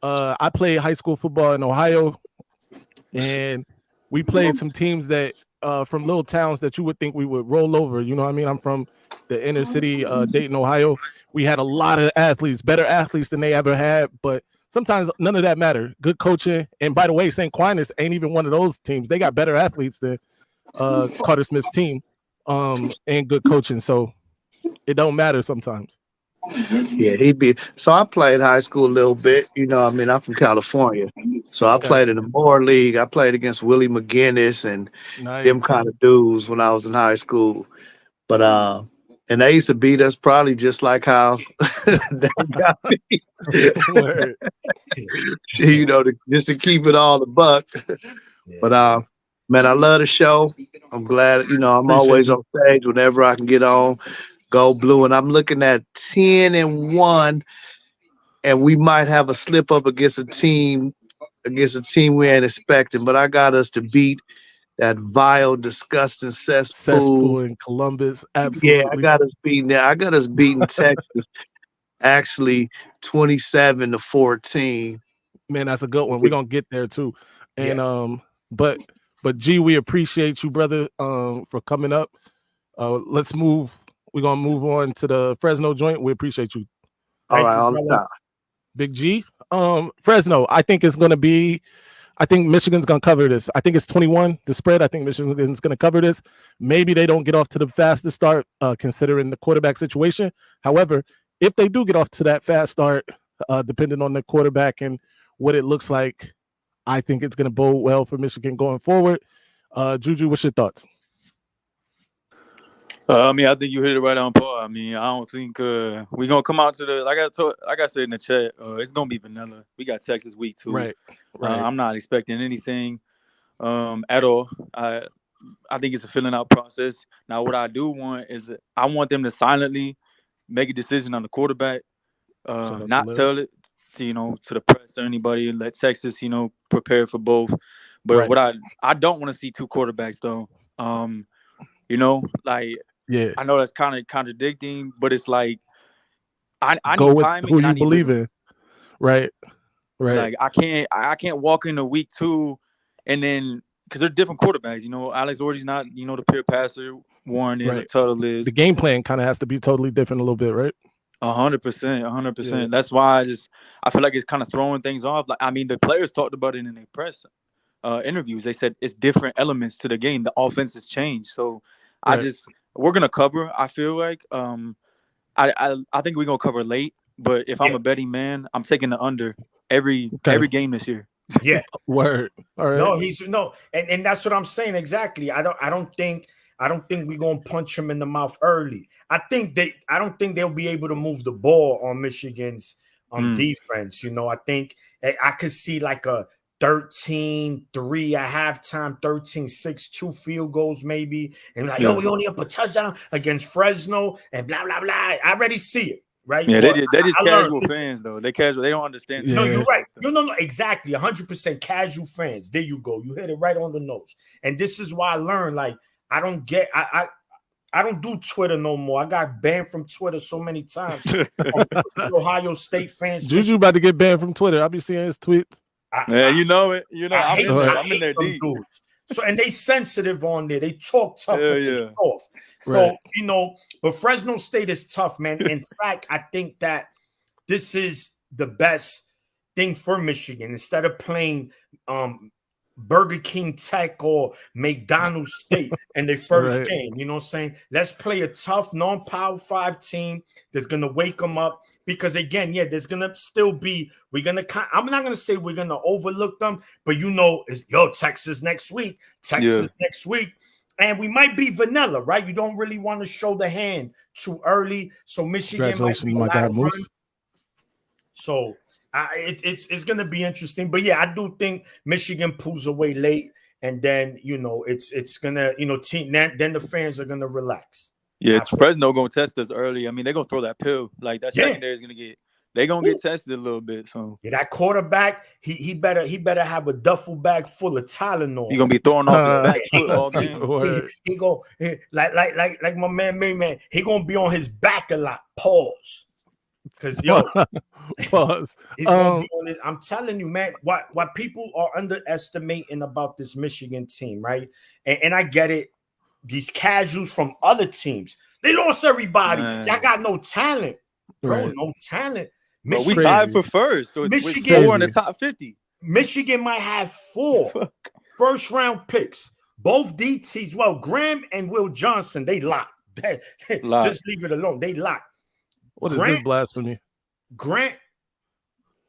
I played high school football in Ohio, and we played some teams that from little towns that you would think we would roll over. You know what I mean? I'm from the inner city, Dayton, Ohio. We had a lot of athletes, better athletes than they ever had, but sometimes none of that mattered. Good coaching. And by the way, St. Aquinas ain't even one of those teams. They got better athletes than Carter Smith's team and good coaching. So it don't matter sometimes. Yeah, so I played high school a little bit, you know. I mean, I'm from California, so I played in the Moore League. I played against Willie McGinnis and them kind of dudes when I was in high school. But and they used to beat us probably just like how they got beat. You know, just to keep it all the buck. But man, I love the show. I'm glad, you know, I'm always on stage whenever I can get on. Go Blue, and I'm looking at 10-1, and we might have a slip up against a team we ain't expecting. But I got us to beat that vile, disgusting cesspool in Columbus. Absolutely, yeah, I got us beating Texas, actually 27-14. Man, that's a good one. We're gonna get there too, and but G, we appreciate you, brother, for coming up. Let's move. We're going to move on to the Fresno joint. We appreciate you. All right, all the time. Big G. Fresno, I think Michigan's going to cover this. I think it's 21, the spread. I think Michigan's going to cover this. Maybe they don't get off to the fastest start considering the quarterback situation. However, if they do get off to that fast start, depending on the quarterback and what it looks like, I think it's going to bode well for Michigan going forward. Juju, what's your thoughts? I mean, I think you hit it right on par. I mean, I don't think we're gonna come out to the like I said in the chat. It's gonna be vanilla. We got Texas week 2. Right. I'm not expecting anything at all. I think it's a filling out process. Now, what I do want is I want them to silently make a decision on the quarterback, not tell it to the press or anybody. Let Texas prepare for both. But what I don't want to see 2 quarterbacks though. Yeah, I know that's kind of contradicting, but it's like I go need with timing. who you believe in, right? Like I can't walk into week 2 and then because they're different quarterbacks. Alex Orji's not the pure passer. Warren is, or Tuttle is. The game plan kind of has to be totally different a little bit, right? 100%. That's why I feel like it's kind of throwing things off. Like I mean, the players talked about it in their press interviews. They said it's different elements to the game. The offense has changed, so we're gonna cover. I feel like I think we're gonna cover late. But if I'm a betting man, I'm taking the under every game this year. Yeah. Word. All right. No, and that's what I'm saying exactly. I don't think we're gonna punch him in the mouth early. I don't think they'll be able to move the ball on Michigan's defense. You know, I think I could see like a 13-3 at halftime, 13-6, 2 field goals maybe, and like, we only up a touchdown against Fresno and blah blah blah. I already see it. Right? Yeah, they just casual fans though. They casual. They don't understand. No, you're right. No, exactly. 100% casual fans. There you go. You hit it right on the nose. And this is why I learned. Like, I don't do Twitter no more. I got banned from Twitter so many times. Ohio State fans. Juju about to get banned from Twitter. I'll be seeing his tweets. You know it. You know, I'm in there deep. Dudes. So, and they sensitive on there. They talk tough, but they soft. So, right. you know, but Fresno State is tough, man. In fact, I think that this is the best thing for Michigan. Instead of playing Burger King Tech or McDonald's State in their first game, you know what I'm saying? Let's play a tough non-Power 5 team that's going to wake them up. Because again, there's going to still be, I'm not going to say we're going to overlook them, but you know, Texas next week, next week. And we might be vanilla, right? You don't really want to show the hand too early. So Michigan might be my guy, Moose. So it's going to be interesting. But yeah, I do think Michigan pulls away late. And then, you know, it's going to, you know, then the fans are going to relax. Yeah, Fresno gonna test us early. I mean, they're gonna throw that pill. Like that secondary is they're gonna get tested a little bit. So that quarterback, he better have a duffel bag full of Tylenol. He gonna be throwing off his back foot all game. He go like my man. He gonna be on his back a lot. Pause. Because pause. I'm telling you, man, what people are underestimating about this Michigan team, right? And I get it. These casuals from other teams, they lost everybody. Y'all got no talent, bro. No talent. We tied for first. So Michigan 4 in the top 50. Michigan might have 4 first-round picks. Both DTs. Well, Graham and Will Johnson, they locked. Just leave it alone. They locked. What is this blasphemy? Grant.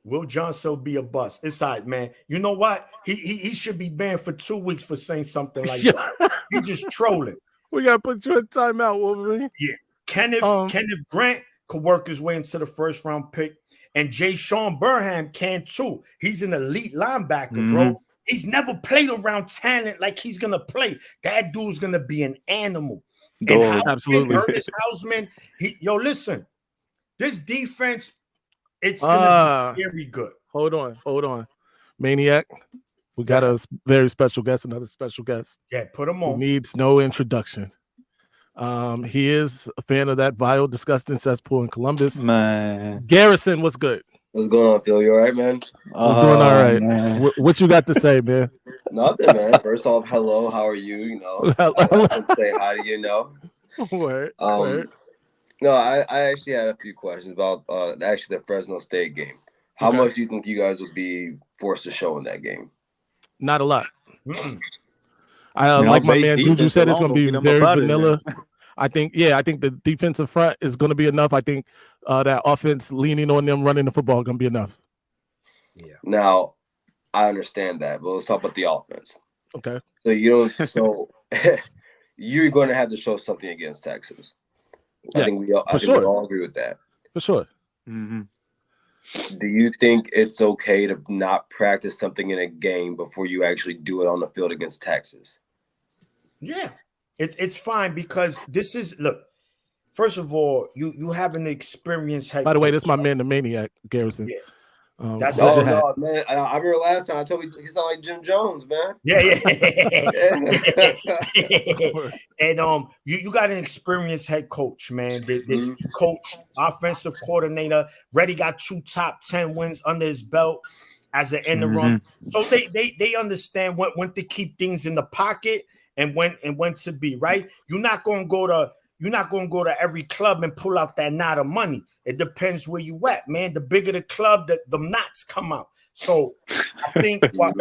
Will Johnson will be a bust. It's all right, man. You know what? He should be banned for 2 weeks for saying something like that. He just trolling. We gotta put you in timeout, Wolverine. Yeah. Kenneth Grant could work his way into the first round pick, and Jay Sean Burnham can too. He's an elite linebacker, bro. He's never played around talent like he's gonna play. That dude's gonna be an animal. And absolutely. Curtis Hausman, listen, this defense. It's gonna be very good. Hold on. Maniac. We got a very special guest, another special guest. Yeah, put him on. Who needs no introduction. He is a fan of that vile, disgusting cesspool in Columbus. Man. Garrison, what's good? What's going on, Phil? You all right, man? We're doing all right. What you got to say, man? Nothing, man. First off, hello. How are you? You know, let's say hi to you. Know. Word. No, I actually had a few questions about the Fresno State game. How much do you think you guys would be forced to show in that game? Not a lot. Like my man Juju said, it's going to be very vanilla. I think the defensive front is going to be enough. I think that offense leaning on them running the football is going to be enough. Yeah. Now, I understand that, but let's talk about the offense. Okay. So you're going to have to show something against Texas. I think we all agree with that. For sure. Mm-hmm. Do you think it's okay to not practice something in a game before you actually do it on the field against Texas? Yeah, it's fine because this is first of all, you have an experienced head. By the way, this is my man, the Maniac, Garrison. Yeah. That's no, man. I remember last time I told you he sounded like Jim Jones, man. Yeah. And you got an experienced head coach, man. This coach, offensive coordinator, Reddy got 2 top 10 wins under his belt as an interim. So they understand when to keep things in the pocket and when to be right. You're not gonna go to every club and pull out that knot of money. It depends where you at, man. The bigger the club, the knots come out. So I think what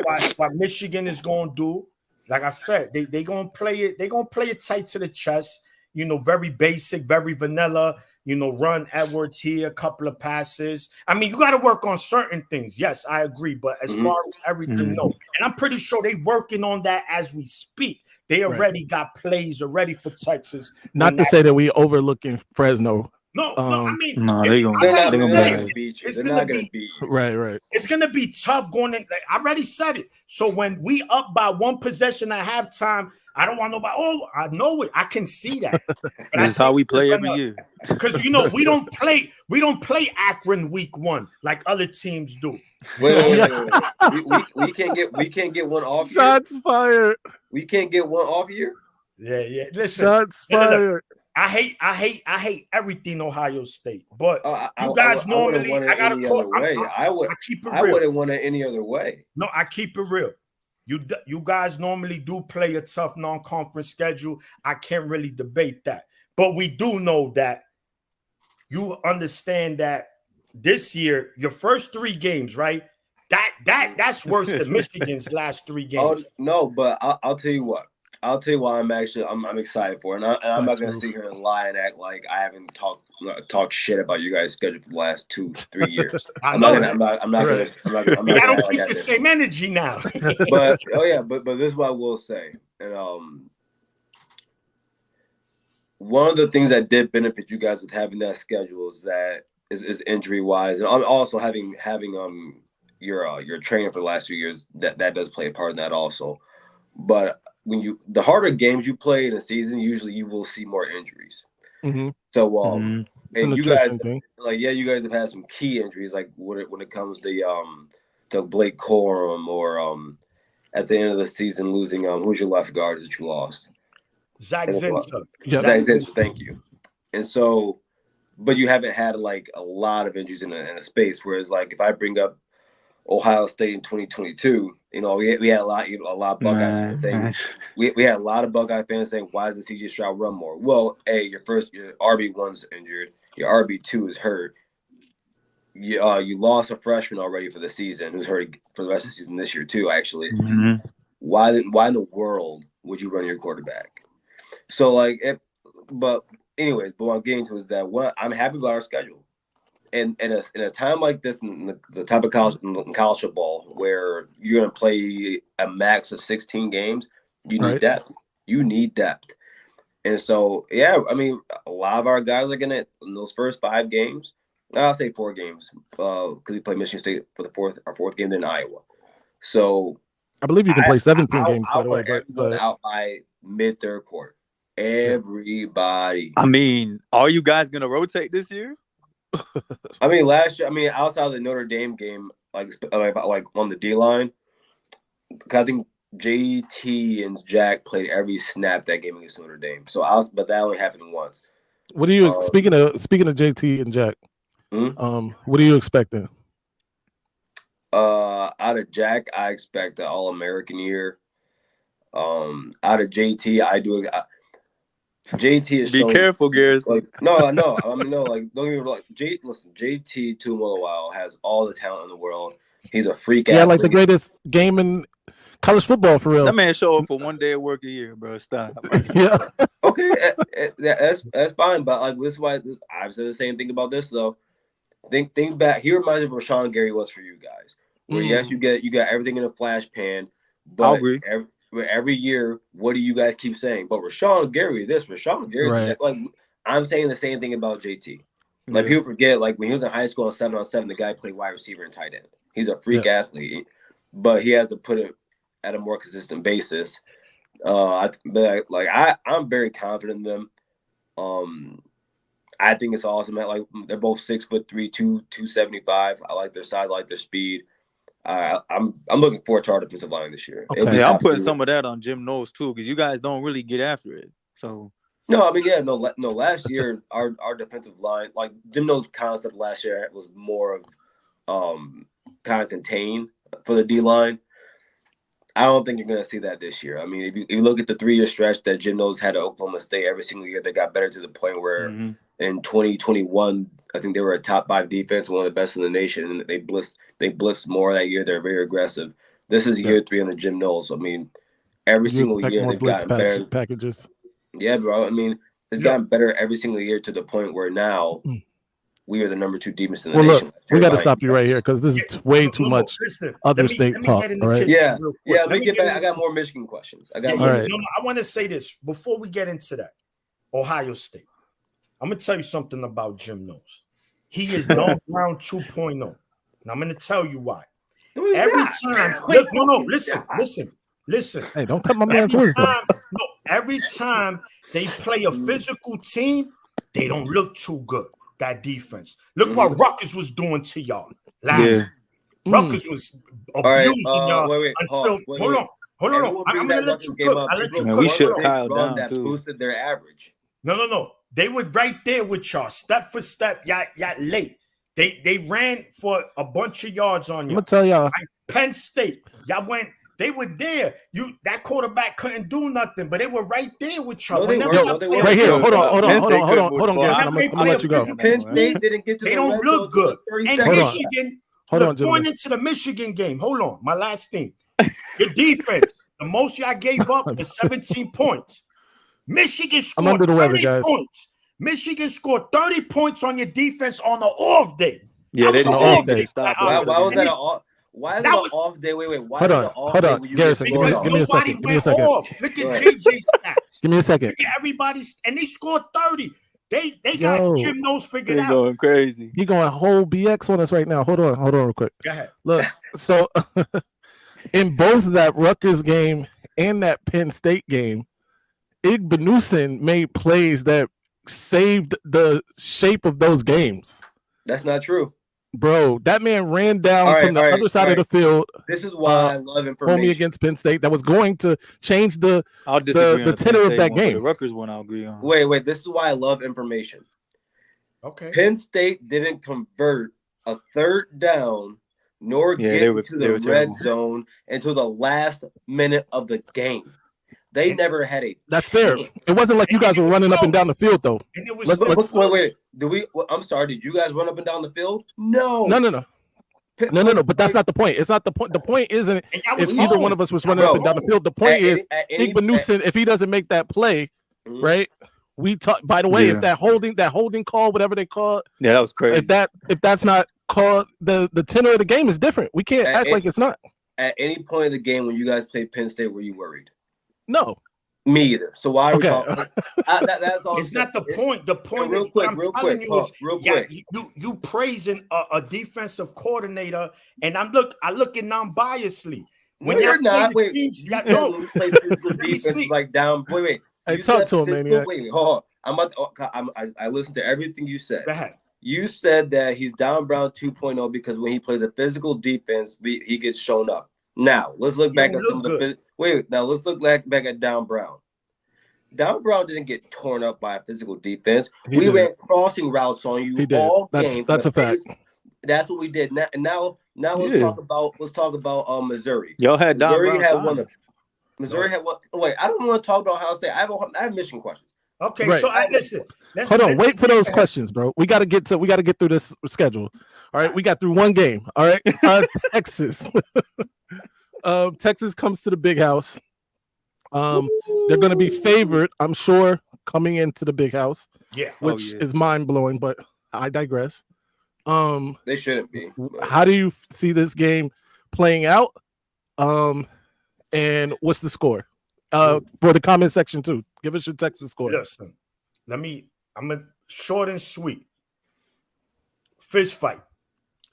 Michigan is going to do, like I said, they going to play it. They're going to play it tight to the chest. You know, very basic, very vanilla. run Edwards here, a couple of passes. I mean, you got to work on certain things. Yes, I agree. But as far as everything, no. And I'm pretty sure they working on that as we speak. They already got plays already for Texas. Not to say that we overlooking Fresno. No, I mean, they're not gonna beat you. They're not gonna beat you. Right. It's gonna be tough going in. I already said it. So when we up by one possession at halftime, I don't want nobody. Oh, I know it. I can see that. This is how we play every year. Because we don't play Akron week 1 like other teams do. Wait. We can't get one off. Shots fired. We can't get one off here. Yeah. Listen, shots fired. I hate everything Ohio State, but you guys normally I gotta call. I keep it real. I wouldn't want it any other way. No, I keep it real. You guys normally do play a tough non-conference schedule. I can't really debate that, but we do know that you understand that this year your first 3 games, right? That's worse than Michigan's last 3 games. Oh, no, but I'll tell you what. I'll tell you why I'm excited for it. And I'm not going to sit here and lie and act like I haven't talked shit about you guys' schedule for the last 2-3 years. I'm not going to. I don't keep the same energy now. But this is what I will say. And one of the things that did benefit you guys with having that schedule is injury wise, and also having your training for the last 2 years that does play a part in that also. But the harder games you play in a season, usually you will see more injuries. So and you guys you guys have had some key injuries, like when it comes to Blake Corum, or at the end of the season losing who's your left guard that you lost? Zach Zinser. Zach Zinser, thank you. And so, but you haven't had like a lot of injuries in a space. Whereas like if I bring up Ohio State in 2022, we had a lot of Buckeye fans saying we had a lot of Buckeye fans saying, why doesn't CJ Stroud run more? Well, your RB1's injured, your RB2 is hurt. You lost a freshman already for the season who's hurt for the rest of the season this year too, actually. Why in the world would you run your quarterback? So but what I'm getting to is that I'm happy about our schedule. And in a time like this, in the type of college football, where you're going to play a max of 16 games, you need depth. You need depth. And so, I mean, a lot of our guys are going to, in those first 5 games, I'll say 4 games, because we play Michigan State for our fourth game, then Iowa. So I believe you can play 17 games, by the way. But out by mid-third quarter. Everybody. I mean, are you guys going to rotate this year? I mean, last year, outside of the Notre Dame game, like on the D line, I think JT and Jack played every snap that game against Notre Dame. But that only happened once. What are you speaking of JT and Jack? What are you expecting? Out of Jack, I expect an All-American year. Out of JT, I do. JT is be careful, Garrison. No. I mean, no, don't get me wrong. Listen, JT Tuimoloau has all the talent in the world. He's a freak athlete. Yeah, like the greatest game in college football for real. That man show up for 1 day of work a year, bro. Stop. Yeah. Okay, that's fine. But this is why I've said the same thing about this though. Think back. He reminds me of Rashawn Gary was for you guys. Where yes, you got everything in a flash pan. But I agree. Every year, what do you guys keep saying? But Rashawn Gary, Rashawn Gary, that. Like I'm saying the same thing about JT. Like people forget, like when he was in high school on 7-on-7, the guy played wide receiver and tight end. He's a freak athlete, but he has to put it at a more consistent basis. I'm very confident in them. I think it's awesome. They're both 6'3", 275. I like their size, I like their speed. I'm looking forward to our defensive line this year. Okay. I'm putting some of that on Jim Knowles too, because you guys don't really get after it. So no, I mean no. Last year our defensive line, like Jim Knowles' concept last year was more of kind of contained for the D line. I don't think you're going to see that this year. I mean, if you look at the 3-year stretch that Jim Knowles had at Oklahoma State, every single year they got better to the point where in 2021, I think they were a top 5 defense, one of the best in the nation, and they blitzed more that year. They're very aggressive. This is year 3 on the Jim Knowles. I mean, every single year they've gotten better. Packages. Yeah, bro. I mean, It's gotten better every single year to the point where now we are the number 2 defense in the Well, nation. look, we got to stop you right here because this is way too much other state talk. All right. Yeah. Let me get back. I got more Michigan questions. I got more. Right. No, I want to say this before we get into that. Ohio State. I'm gonna tell you something about Jim Knowles. He is Noah Brown 2.0. And I'm gonna tell you why. Every time, look, listen. Hey, don't cut my man's wisdom. Every time they play a physical team, they don't look too good. That defense. Look what Rutgers was doing to y'all last. Rutgers was abusing y'all until. Hold on. I'm gonna let you cook. I'll let you cook. We should Kyle down that too. Boosted their average. No. They were right there with y'all, step for step. Y'all late. They ran for a bunch of yards on you. I'm gonna tell y'all. Penn State, y'all went. They were there. That quarterback couldn't do nothing, but they were right there with y'all. They were. Right here. Hold on, Garrison. I'm gonna let you go. Penn State didn't get to. They don't look good. And Michigan. Hold on, going into the Michigan game. Hold on, my last thing. The defense. The most y'all gave up is 17 points. Michigan scored under the weather, 30 guys. points. Michigan scored 30 points on your defense on the off day. Yeah, they didn't off day. Why was that an off? Why is it an off day? Wait. Why hold on. Garrison, give me a second. Give me a second. Look at JJ stats. Give me a second. Look at everybody's, and they scored 30. They got Jim Knowles figured out. Going crazy. You're going whole BX on us right now. Hold on real quick. Go ahead. Look, so in both that Rutgers game and that Penn State game, Igbenusin made plays that saved the shape of those games. That's not true. Bro, that man ran down from the other side of the field. This is why I love information. Homie against Penn State that was going to change the tenor of that game. The Rutgers one, I'll agree on. Wait. This is why I love information. Okay. Penn State didn't convert a third down nor get into the red zone until the last minute of the game. They never had a. That's fair. It wasn't like you guys were running up and down the field, though. And it was wait. I'm sorry. Did you guys run up and down the field? No. No. But that's not the point. It's not the point. The point isn't if either one of us was running up and down the field. The point is, Igbenusin, if he doesn't make that play, right? We talk. By the way, if that holding call, whatever they call it, that was crazy. If that's not called, the tenor of the game is different. We can't act like it's not. At any point of the game when you guys played Penn State, were you worried? No. Me either. So why are we talking? That's all. It's not the point. The point is what I'm telling you is, you praising a defensive coordinator, and I looking non-biasedly. When you're not, wait, you play physical defense like down. Wait. Hey, talk to him, man. Wait, hold on. I listened to everything you said. Go ahead. You said that he's Don Brown 2.0 because when he plays a physical defense, he gets shown up. Now let's look back at some of the. Now let's look back at Don Brown. Don Brown didn't get torn up by a physical defense. We ran crossing routes on you all game. That's a fact. That's what we did. Now let's talk about Missouri. Y'all had Don Missouri Brown had one of. Missouri had what? Wait, I don't want to talk about Ohio State. I have mission questions. Okay, right. So listen. Hold on, wait for those questions, bro. We got to get through this schedule. All right, we got through one game. All right, Texas. Texas comes to the big house. They're going to be favored, I'm sure, coming into the big house. Yeah, which is mind blowing, but I digress. They shouldn't be. How do you see this game playing out? And what's the score? For the comment section too. Give us your Texas score. Listen, I'm a short and sweet. Fist fight.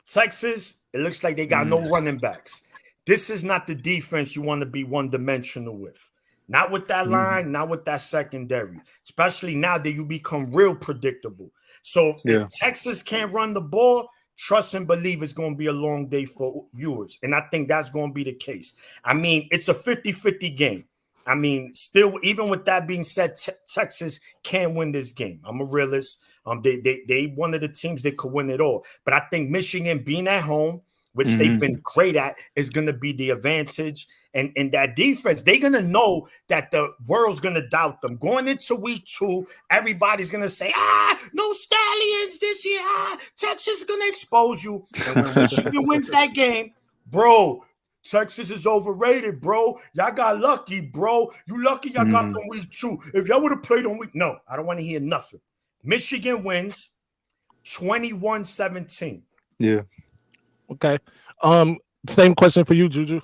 Texas, it looks like they got no running backs. This is not the defense you want to be one-dimensional with. Not with that line, not with that secondary. Especially now that you become real predictable. So if Texas can't run the ball, trust and believe it's going to be a long day for yours. And I think that's going to be the case. I mean, it's a 50-50 game. I mean, still, even with that being said, Texas can win this game. I'm a realist. They one of the teams that could win it all. But I think Michigan being at home, which they've been great at, is going to be the advantage. And that defense, they're going to know that the world's going to doubt them. Going into week 2, everybody's going to say, no Stallions this year. Texas is going to expose you. And when Michigan wins that game, bro, Texas is overrated, bro. Y'all got lucky, bro. You lucky y'all got them week 2. If y'all would have played on week, no, I don't want to hear nothing. Michigan wins 21-17. Yeah. Okay. Same question for you, Juju.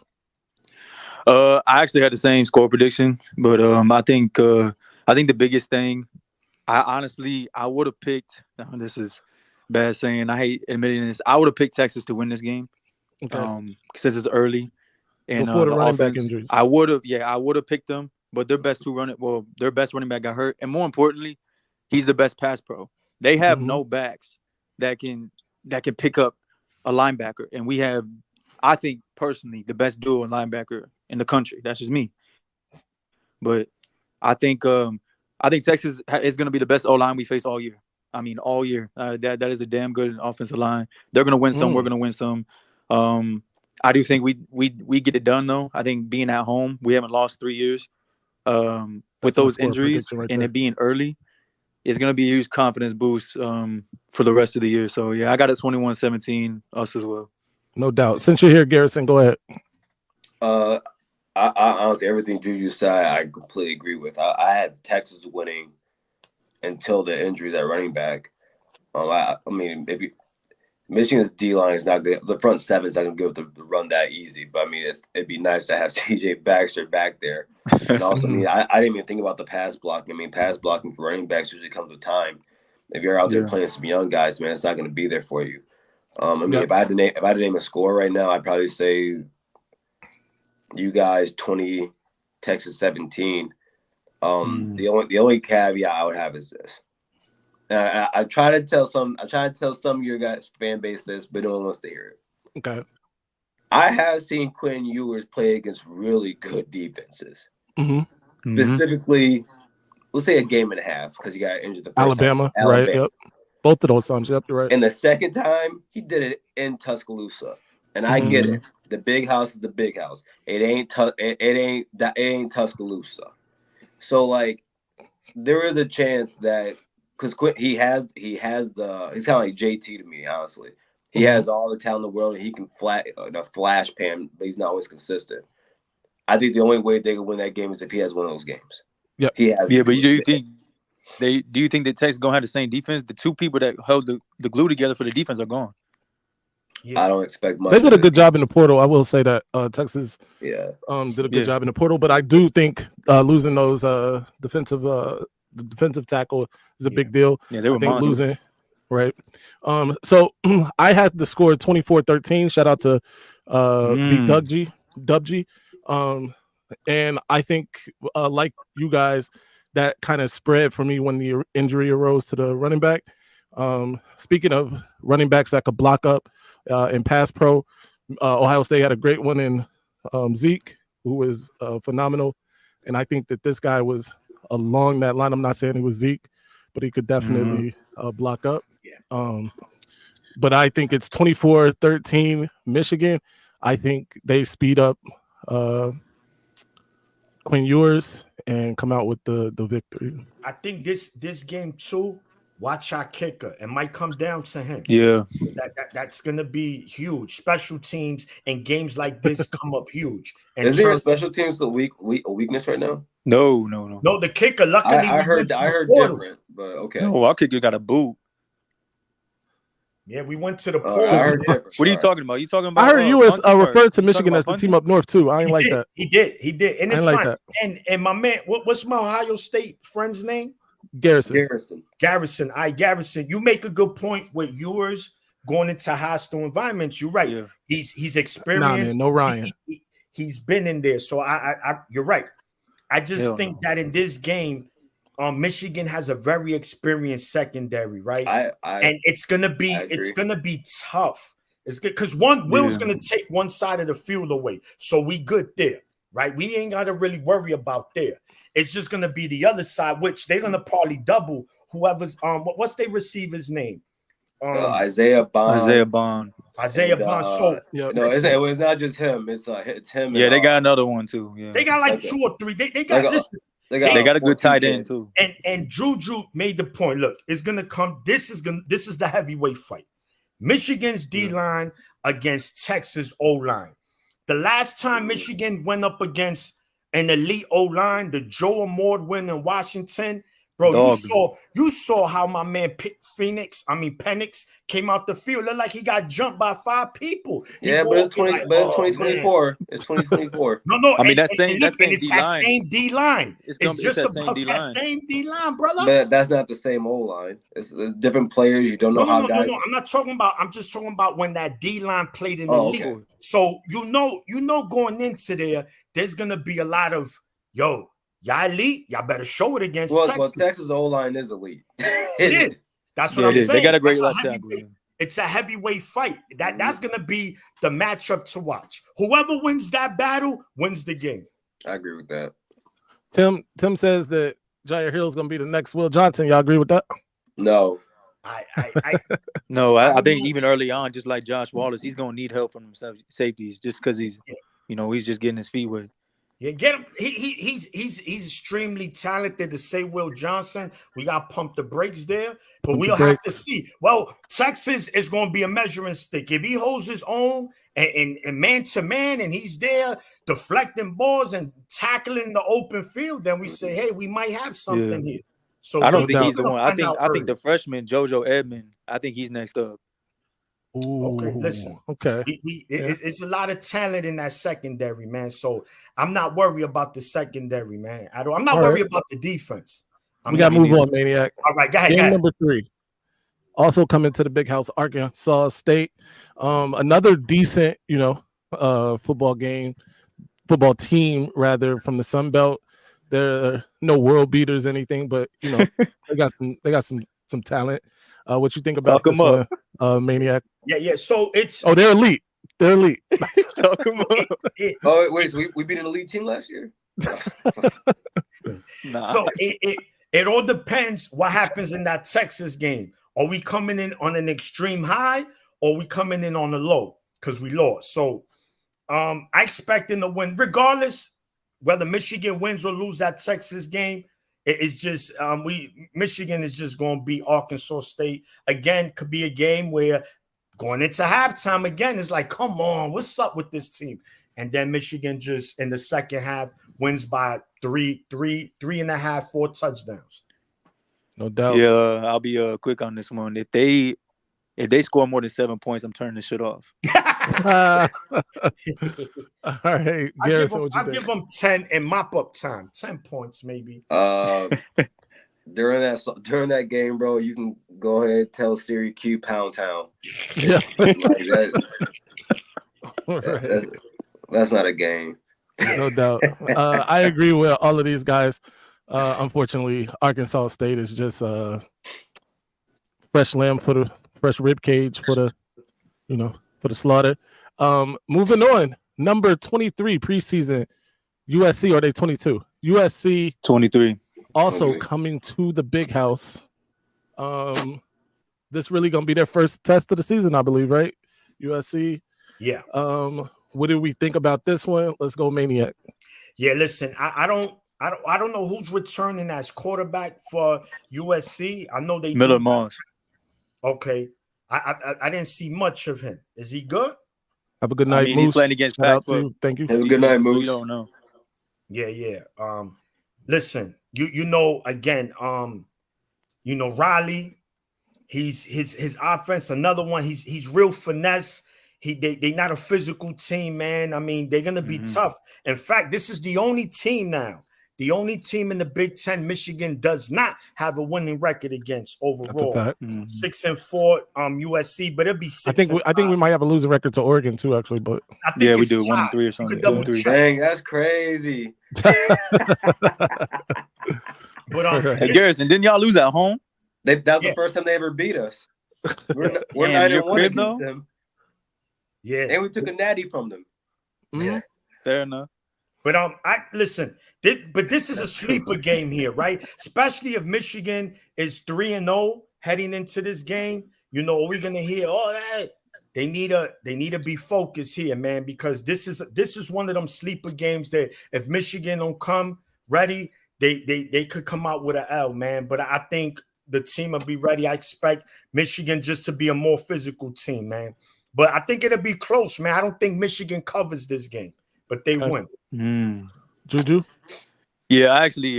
I actually had the same score prediction, but I think the biggest thing, I would have picked. This is bad saying. I hate admitting this. I would have picked Texas to win this game. Okay. Since it's early and before the running offense, back injuries, I would have picked them, but their best running back got hurt, and more importantly, he's the best pass pro. They have no backs that can pick up a linebacker, and we have, I think personally, the best duo linebacker in the country. That's just me, but I think Texas is going to be the best O-line we face all year. I mean, all year. That is a damn good offensive line. They're going to win some. We're going to win some. I do think we get it done though. I think being at home, we haven't lost 3 years. With those injuries and it being early, it's gonna be a huge confidence boost for the rest of the year. So yeah, I got it 21-17 us as well. No doubt. Since you're here, Garrison, go ahead. I honestly, everything Juju said, I completely agree with. I had Texas winning until the injuries at running back. I mean, if Michigan's D-line is not good. The front seven is not going to be able to run that easy. But, I mean, it'd be nice to have C.J. Baxter back there. And also, I mean, I didn't even think about the pass blocking. I mean, pass blocking for running backs usually comes with time. If you're out there playing some young guys, man, it's not going to be there for you. I mean, if I had to name a score right now, I'd probably say you guys 20, Texas 17. The only caveat I would have is this. I try to tell some of your guys fan base this, but no one wants to hear it. Okay. I have seen Quinn Ewers play against really good defenses. Specifically, we'll say a game and a half because he got injured the first Alabama, time. right? Yep. Both of those times. Yep, you're right. And the second time, he did it in Tuscaloosa. And I get it. The big house is the big house. It ain't Tuscaloosa. So like, there is a chance that. Because he's kind of like JT to me, honestly. He has all the talent in the world, and he can flash pan, but he's not always consistent. I think the only way they can win that game is if he has one of those games. Yep. He has. Yeah, but do you think that Texas gonna have the same defense? The two people that held the glue together for the defense are gone. Yeah. I don't expect much. They did a good job in the portal. I will say that Texas did a good job in the portal, but I do think losing those defensive tackle is a big deal. Yeah, they were losing, right? So I had the score 24-13. Shout out to B Dubgy. And I think like you guys, that kind of spread for me when the injury arose to the running back. Speaking of running backs that could block up in pass pro, Ohio State had a great one in Zeke, who was phenomenal. And I think that this guy was along that line. I'm not saying it was Zeke, but he could definitely block up. But I think it's 24-13 Michigan. I think they speed up Quinn Ewers and come out with the victory. I think this game too, watch our kicker. It might come down to him. Yeah. That's gonna be huge. Special teams and games like this come up huge. And is there a special teams a weakness right now? No. No, the kicker. Luckily, I heard different, but okay. No, our kicker got a boot. Yeah, we went to the portal. I heard different. What are you talking about? You talking about? I heard you referred to Michigan as the team up north too. I ain't like that. He did, and it's like fine. that. And my man, what's my Ohio State friend's name? Garrison. Garrison. You make a good point with yours going into hostile environments. You're right. Yeah. He's experienced. No Ryan. He's been in there. So I you're right. I just think that in this game, Michigan has a very experienced secondary, right? And it's gonna be tough. It's good because Will's gonna take one side of the field away, so we good there, right? We ain't gotta really worry about there. It's just gonna be the other side, which they're gonna probably double whoever's what's their receiver's name? Isaiah Bond. So it's not just him. It's him. Yeah, they got another one too. Yeah, they got like 2 or 3. They got They got a good tight end too. And Juju made the point. Look, it's gonna come. This is the heavyweight fight. Michigan's D line against Texas O line. The last time Michigan went up against an elite O-line, the Joe Award win in Washington, bro, you saw how my man Penix came out the field. Looked like he got jumped by 5 people. But it's 2024. It's 2024. No. I mean, that same D-line. It's just about that same D-line, brother. But that's not the same O-line. It's different players. You don't know how guys. No. I'm just talking about when that D-line played in the league. Okay. So you know, going into there's gonna be a lot of y'all elite. Y'all better show it against Texas. Well, Texas O-line is elite. It is. That's what I'm saying. They got a great left tackle. It's a heavyweight fight. That's gonna be the matchup to watch. Whoever wins that battle wins the game. I agree with that. Tim says that Jair Hill is gonna be the next Will Johnson. Y'all agree with that? No. I think even early on, just like Josh Wallace, he's gonna need help from himself safeties just because he's just getting his feet wet. Yeah, get him. He's extremely talented. To say Will Johnson, we got to pump the brakes there, but we'll have to see. Well, Texas is going to be a measuring stick. If he holds his own and man to man, and he's there deflecting balls and tackling the open field, then we say, hey, we might have something here. So I don't think he's the one. I think the freshman JoJo Edmond. I think he's next up. Ooh, okay, listen. Okay, it's a lot of talent in that secondary, man. So I'm not worried about the secondary, man. I'm not worried about the defense. We got to move on, Maniac. All right, go ahead. Game number 3. Also coming to the big house, Arkansas State. Another decent, football team rather from the Sun Belt. There are no world beaters, anything, but they got some talent. What you think about this one, Maniac? Yeah. So it's they're elite. They're elite. Talk them up. Wait. So we beat an elite team last year? Nah. So it all depends what happens in that Texas game. Are we coming in on an extreme high, or are we coming in on a low because we lost? So I expect them to win regardless whether Michigan wins or lose that Texas game. It's just Michigan is just going to beat Arkansas State again. Could be a game where going into halftime again is like, come on, what's up with this team? And then Michigan just in the second half wins by 3.5, 4 touchdowns. No doubt. Yeah, I'll be quick on this one. If they score more than 7 points, I'm turning this shit off. All right, Garrison, I'll give them 10 in mop-up time. 10 points, maybe. During that game, bro, you can go ahead and tell Siri Q Pound Town. Yeah. That's not a game. No doubt. I agree with all of these guys. Unfortunately, Arkansas State is just fresh lamb for the fresh rib cage for the slaughter. Moving on, number 23 preseason USC. Are they 22? USC 23. Also coming to the big house. This really gonna be their first test of the season, I believe, right? USC. Yeah. What do we think about this one? Let's go, Maniac. Yeah, listen, I don't know who's returning as quarterback for USC. I know they Miller Moss. Okay. I didn't see much of him. Is he good? Have a good night, Moose. He's playing against Shout out thank you. Have a good night, Moose. We don't know. Yeah. Listen, again, Riley, he's his offense, another one, he's real finesse. They not a physical team, man. I mean, they're gonna be tough. In fact, this is the only team now. The only team in the Big Ten, Michigan, does not have a winning record against overall. 6-4, USC, but it'll be 6. I think we might have a losing record to Oregon too, actually. But yeah, we do 1-3 or something. 2-3. Dang, that's crazy. But hey, Garrison, didn't y'all lose at home? That was the first time they ever beat us. We're 9-1 against them. Yeah, and we took a natty from them. Yeah, fair enough. But this is a sleeper game here, right? Especially if Michigan is 3-0 heading into this game. We're gonna hear all that. They need to be focused here, man, because this is one of them sleeper games that if Michigan don't come ready, they could come out with an L, man. But I think the team will be ready. I expect Michigan just to be a more physical team, man. But I think it'll be close, man. I don't think Michigan covers this game, but they win. Juju? Yeah, I actually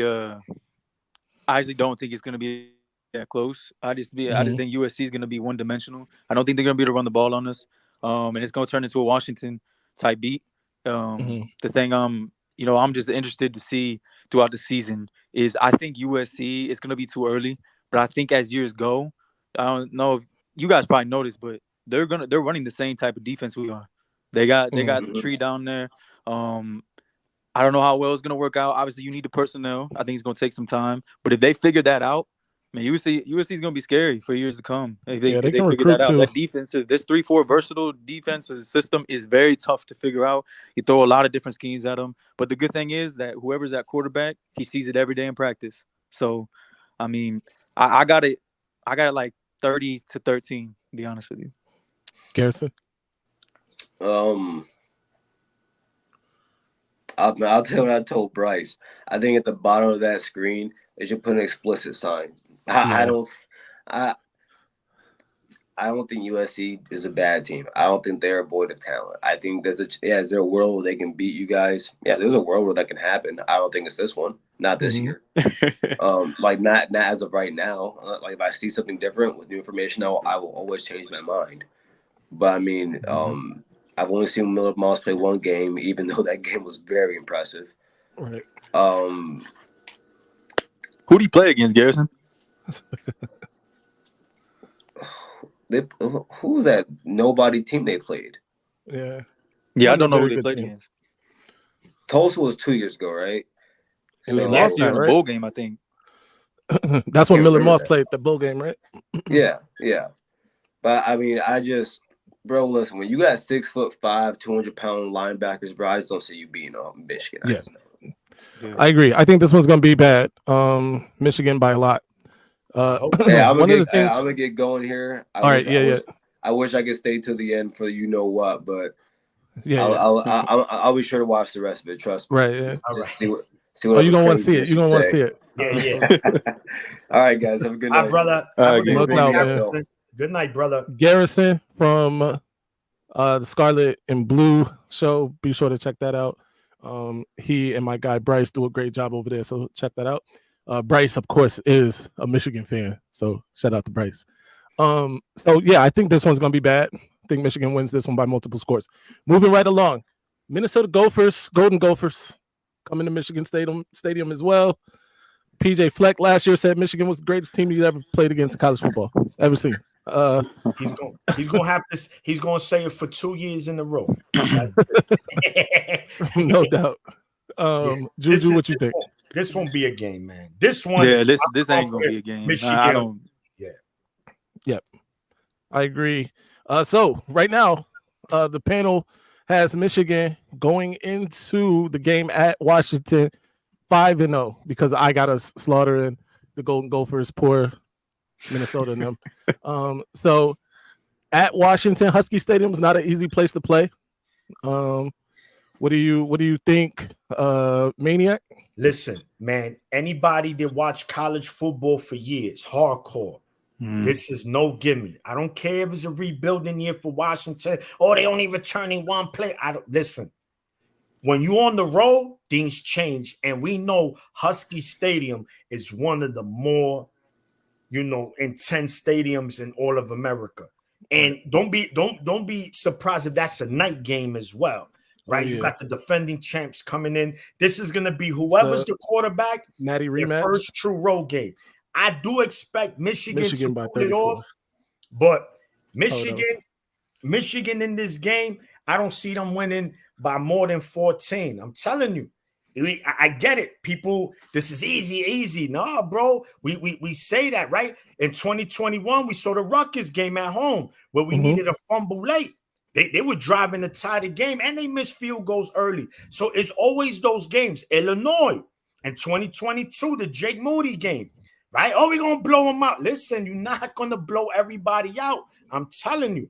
don't think it's gonna be that close. I just think USC is gonna be one dimensional. I don't think they're gonna be able to run the ball on us. And it's gonna turn into a Washington type beat. The thing I'm just interested to see throughout the season is I think USC is gonna be too early, but I think as years go, I don't know if you guys probably noticed, but they're running the same type of defense we are. They got the tree down there. I don't know how well it's going to work out. Obviously, you need the personnel. I think it's going to take some time. But if they figure that out, man, USC is going to be scary for years to come. If they figure that out, that defense, this 3-4 versatile defensive system is very tough to figure out. You throw a lot of different schemes at them. But the good thing is that whoever's at quarterback, he sees it every day in practice. So, I mean, I got it like 30-13, to be honest with you. Garrison? I'll tell you what I told Bryce. I think at the bottom of that screen, they should put an explicit sign. I don't think USC is a bad team. I don't think they're void of talent. I think is there a world where they can beat you guys? Yeah, there's a world where that can happen. I don't think it's this one. Not this year. Not as of right now. Like if I see something different with new information, I will always change my mind. But I mean, I've only seen Miller Moss play one game, even though that game was very impressive. Right. Who do you play against, Garrison? Who was that nobody team they played? Yeah, I don't know who they played against. Tulsa was 2 years ago, right? And they lost in the bowl game, I think. That's when Miller Moss played the bowl game, right? Yeah. But I mean, bro, listen, when you got 6'5", 200-pound linebackers, bro, I just don't see you beating Michigan. I agree. I think this one's gonna be bad. Michigan by a lot. I'm gonna get going here. I wish I could stay to the end for what, but I'll be sure to watch the rest of it. Trust me. Right. Yeah. Just see what. Oh, you're gonna want to see it. You're gonna want to see it. Yeah. All right, guys. Have a good night. Hi, brother. Good night, brother. Garrison from the Scarlet and Blue show. Be sure to check that out. He and my guy Bryce do a great job over there, so check that out. Bryce, of course, is a Michigan fan, so shout out to Bryce. I think this one's gonna be bad. I think Michigan wins this one by multiple scores. Moving right along, Minnesota Gophers, Golden Gophers, coming to Michigan Stadium as well. PJ Fleck last year said Michigan was the greatest team he's ever played against in college football, ever seen. He's gonna have this. He's gonna say it for 2 years in a row. No doubt. Juju, what you think? This won't be a game, man. This one, this ain't gonna be a game. Michigan. Yep, I agree. So right now, the panel has Michigan going into the game at Washington 5-0 because I got us slaughtering the Golden Gophers, poor Minnesota and them. So at Washington, Husky Stadium is not an easy place to play. What do you think, Maniac? Listen, man, anybody that watched college football for years, hardcore, this is no gimme. I don't care if it's a rebuilding year for Washington or they only returning one play. Listen. When you're on the road, things change, and we know Husky Stadium is one of the more, intense stadiums in all of America. And don't be surprised if that's a night game as well, right? You got the defending champs coming in. This is gonna be whoever's the quarterback, Natty rematch, first true road game. I do expect Michigan to pull it off, but Michigan in this game, I don't see them winning by more than 14. I'm telling you. I get it. People, this is easy. No, bro. We say that, right? In 2021, we saw the Rutgers game at home where we needed a fumble late. They were driving to tie the game, and they missed field goals early. So it's always those games. Illinois in 2022, the Jake Moody game, right? Oh, we're going to blow them out. Listen, you're not going to blow everybody out. I'm telling you.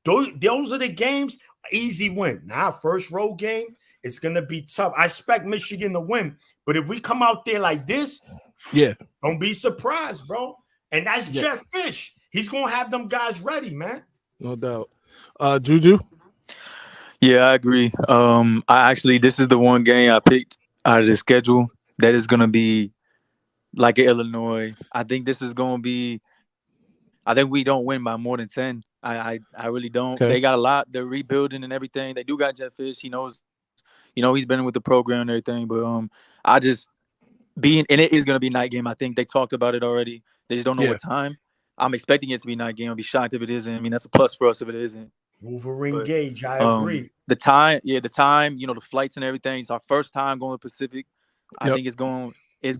Those are the games, easy win. Now, first road game, it's going to be tough. I expect Michigan to win. But if we come out there like this, don't be surprised, bro. And that's Jeff Fish. He's going to have them guys ready, man. No doubt. Juju. Yeah, I agree. This is the one game I picked out of the schedule that is going to be like Illinois. I think we don't win by more than 10. I really don't. Okay. They got a lot. They're rebuilding and everything. They do got Jeff Fish. He knows, he's been with the program and everything. But and it is going to be night game. I think they talked about it already. They just don't know what time. I'm expecting it to be night game. I'll be shocked if it isn't. I mean, that's a plus for us if it isn't. Wolverine Gauge, I agree. The time, the flights and everything. It's our first time going to Pacific. I think it's going. I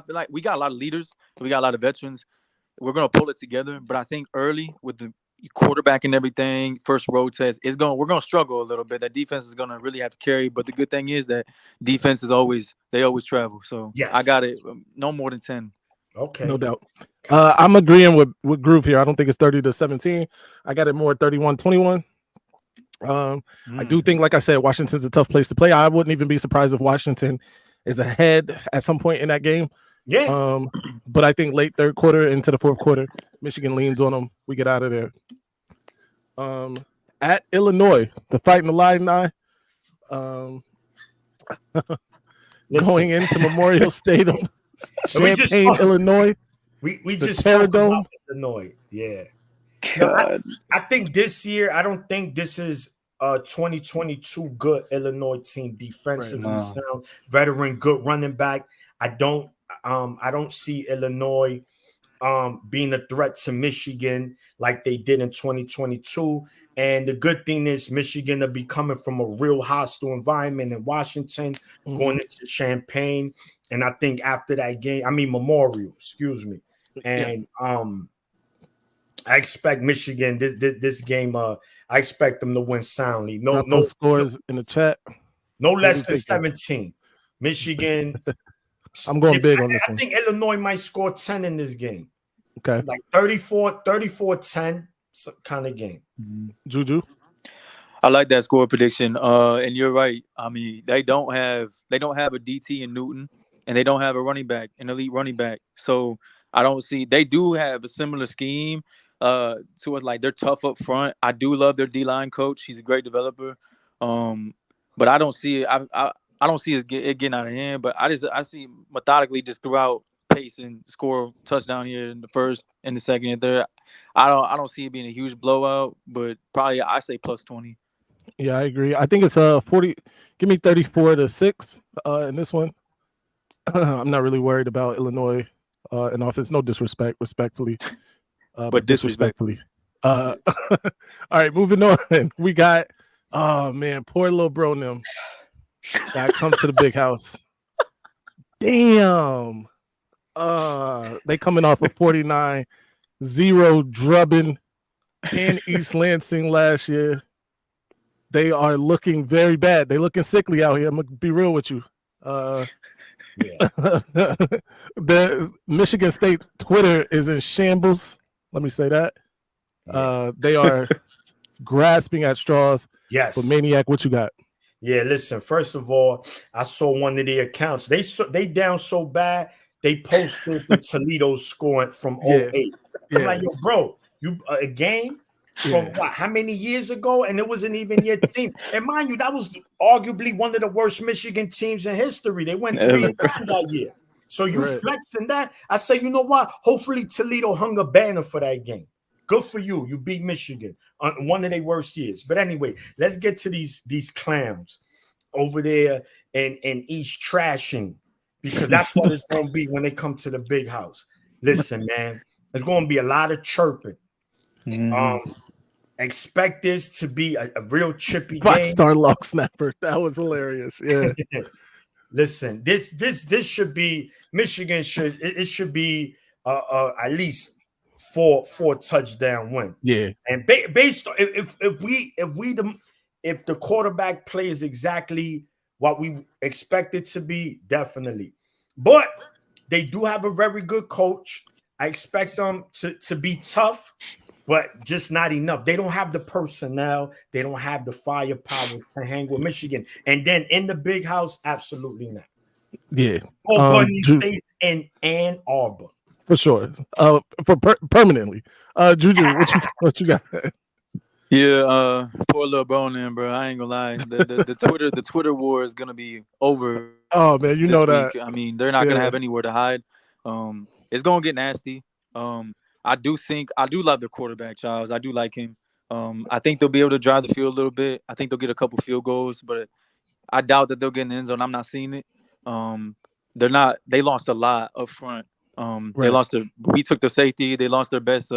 feel like we got a lot of leaders. We got a lot of veterans. We're going to pull it together. But I think early with the quarterback and everything, first road test, we're going to struggle a little bit. That defense is going to really have to carry. But the good thing is that defense is always travel. So I got it. No more than 10. Okay. No doubt. I'm agreeing with Groove here. I don't think it's 30-17. I got it more 31-21. I do think, like I said, Washington's a tough place to play. I wouldn't even be surprised if Washington is ahead at some point in that game. Yeah. But I think late third quarter into the fourth quarter, Michigan leans on them. We get out of there. At Illinois, the Fighting Illini, going into Memorial Stadium, Champaign, Illinois. We just spoke about Illinois. Yeah. No, I think this year, I don't think this is a 2022 good Illinois team defensively sound, veteran, good running back. I don't see Illinois being a threat to Michigan like they did in 2022. And the good thing is Michigan will be coming from a real hostile environment in Washington, going into Champaign. And I think after that game, Memorial, excuse me. And I expect Michigan this game. I expect them to win soundly. No scores in the chat. No less than 17. Michigan. I'm going big on this one. I think Illinois might score 10 in this game. Okay, like 34-10 kind of game. Juju. I like that score prediction. And you're right. I mean, they don't have a DT in Newton, and they don't have an elite running back. So I don't see. They do have a similar scheme to it. Like, they're tough up front. I do love their D-line coach. He's a great developer. But I don't see it. I don't see it getting out of hand. But I see methodically just throughout pace and score touchdown here in the first and the second and third. I don't see it being a huge blowout, but probably I say plus 20. Yeah, I agree. I think it's 40. Give me 34-6 in this one. I'm not really worried about Illinois in offense. No disrespect, respectfully, but disrespectfully. All right, moving on. We got poor little bro them. Got come to the big house. Damn. They coming off a 49-0 drubbing in East Lansing last year. They are looking very bad. They looking sickly out here. I'm gonna be real with you. The Michigan State Twitter is in shambles. Let me say that. They are grasping at straws. Yes. But Maniac, what you got? Yeah, listen, first of all, I saw one of the accounts. They down so bad, they posted the Toledo scoring from 08. I'm like, yo, bro, you a game from what? How many years ago? And it wasn't even your team. And mind you, that was arguably one of the worst Michigan teams in history. They went 3-9 that year. So you flexing that. I say, you know what? Hopefully Toledo hung a banner for that game. Good for you. You beat Michigan on one of their worst years. But anyway, let's get to these clams over there and East trashing, because that's what it's going to be when they come to the big house. Listen, man, there's going to be a lot of chirping. Expect this to be a real chippy game. 5-star lock snapper. That was hilarious. Yeah. Listen, this should be Michigan should be at least four touchdown win. Yeah. And based on if the quarterback plays exactly what we expect it to be, definitely. But they do have a very good coach. I expect them to be tough, but just not enough. They don't have the personnel. They don't have the firepower to hang with Michigan. And then in the big house, absolutely not. Yeah. Bunny stays in Ann Arbor. For sure. Permanently. Juju, what you got? Yeah, poor little Bronin, bro. I ain't gonna lie. The Twitter war is gonna be over. Oh man, you this know week. that. I mean, they're not gonna have anywhere to hide. It's gonna get nasty. I do love their quarterback, Charles. I do like him. I think they'll be able to drive the field a little bit. I think they'll get a couple field goals, but I doubt that they'll get in the end zone. I'm not seeing it. They're not. They lost a lot up front. They lost we took their safety. They lost their best,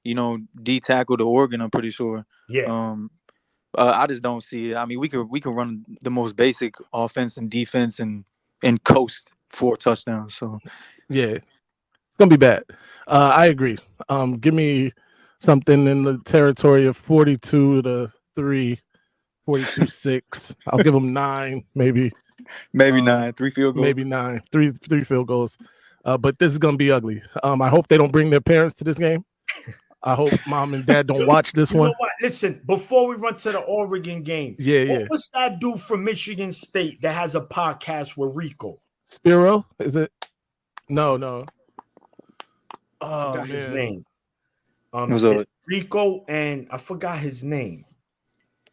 D tackle to Oregon. I'm pretty sure. Yeah. I just don't see it. I mean, we could run the most basic offense and defense and coast 4 touchdowns. So yeah, it's gonna be bad. I agree. Give me something in the territory of 42-3, 42-6. I'll give them 9, maybe 9, 3 field goals, maybe 9, three field goals. But this is gonna be ugly. I hope they don't bring their parents to this game. I hope mom and dad don't watch this one. Know what? Listen, before we run to the Oregon game, what's that dude from Michigan State that has a podcast with Rico? Spiro? Is it? No. I forgot his name. It's Rico, and I forgot his name.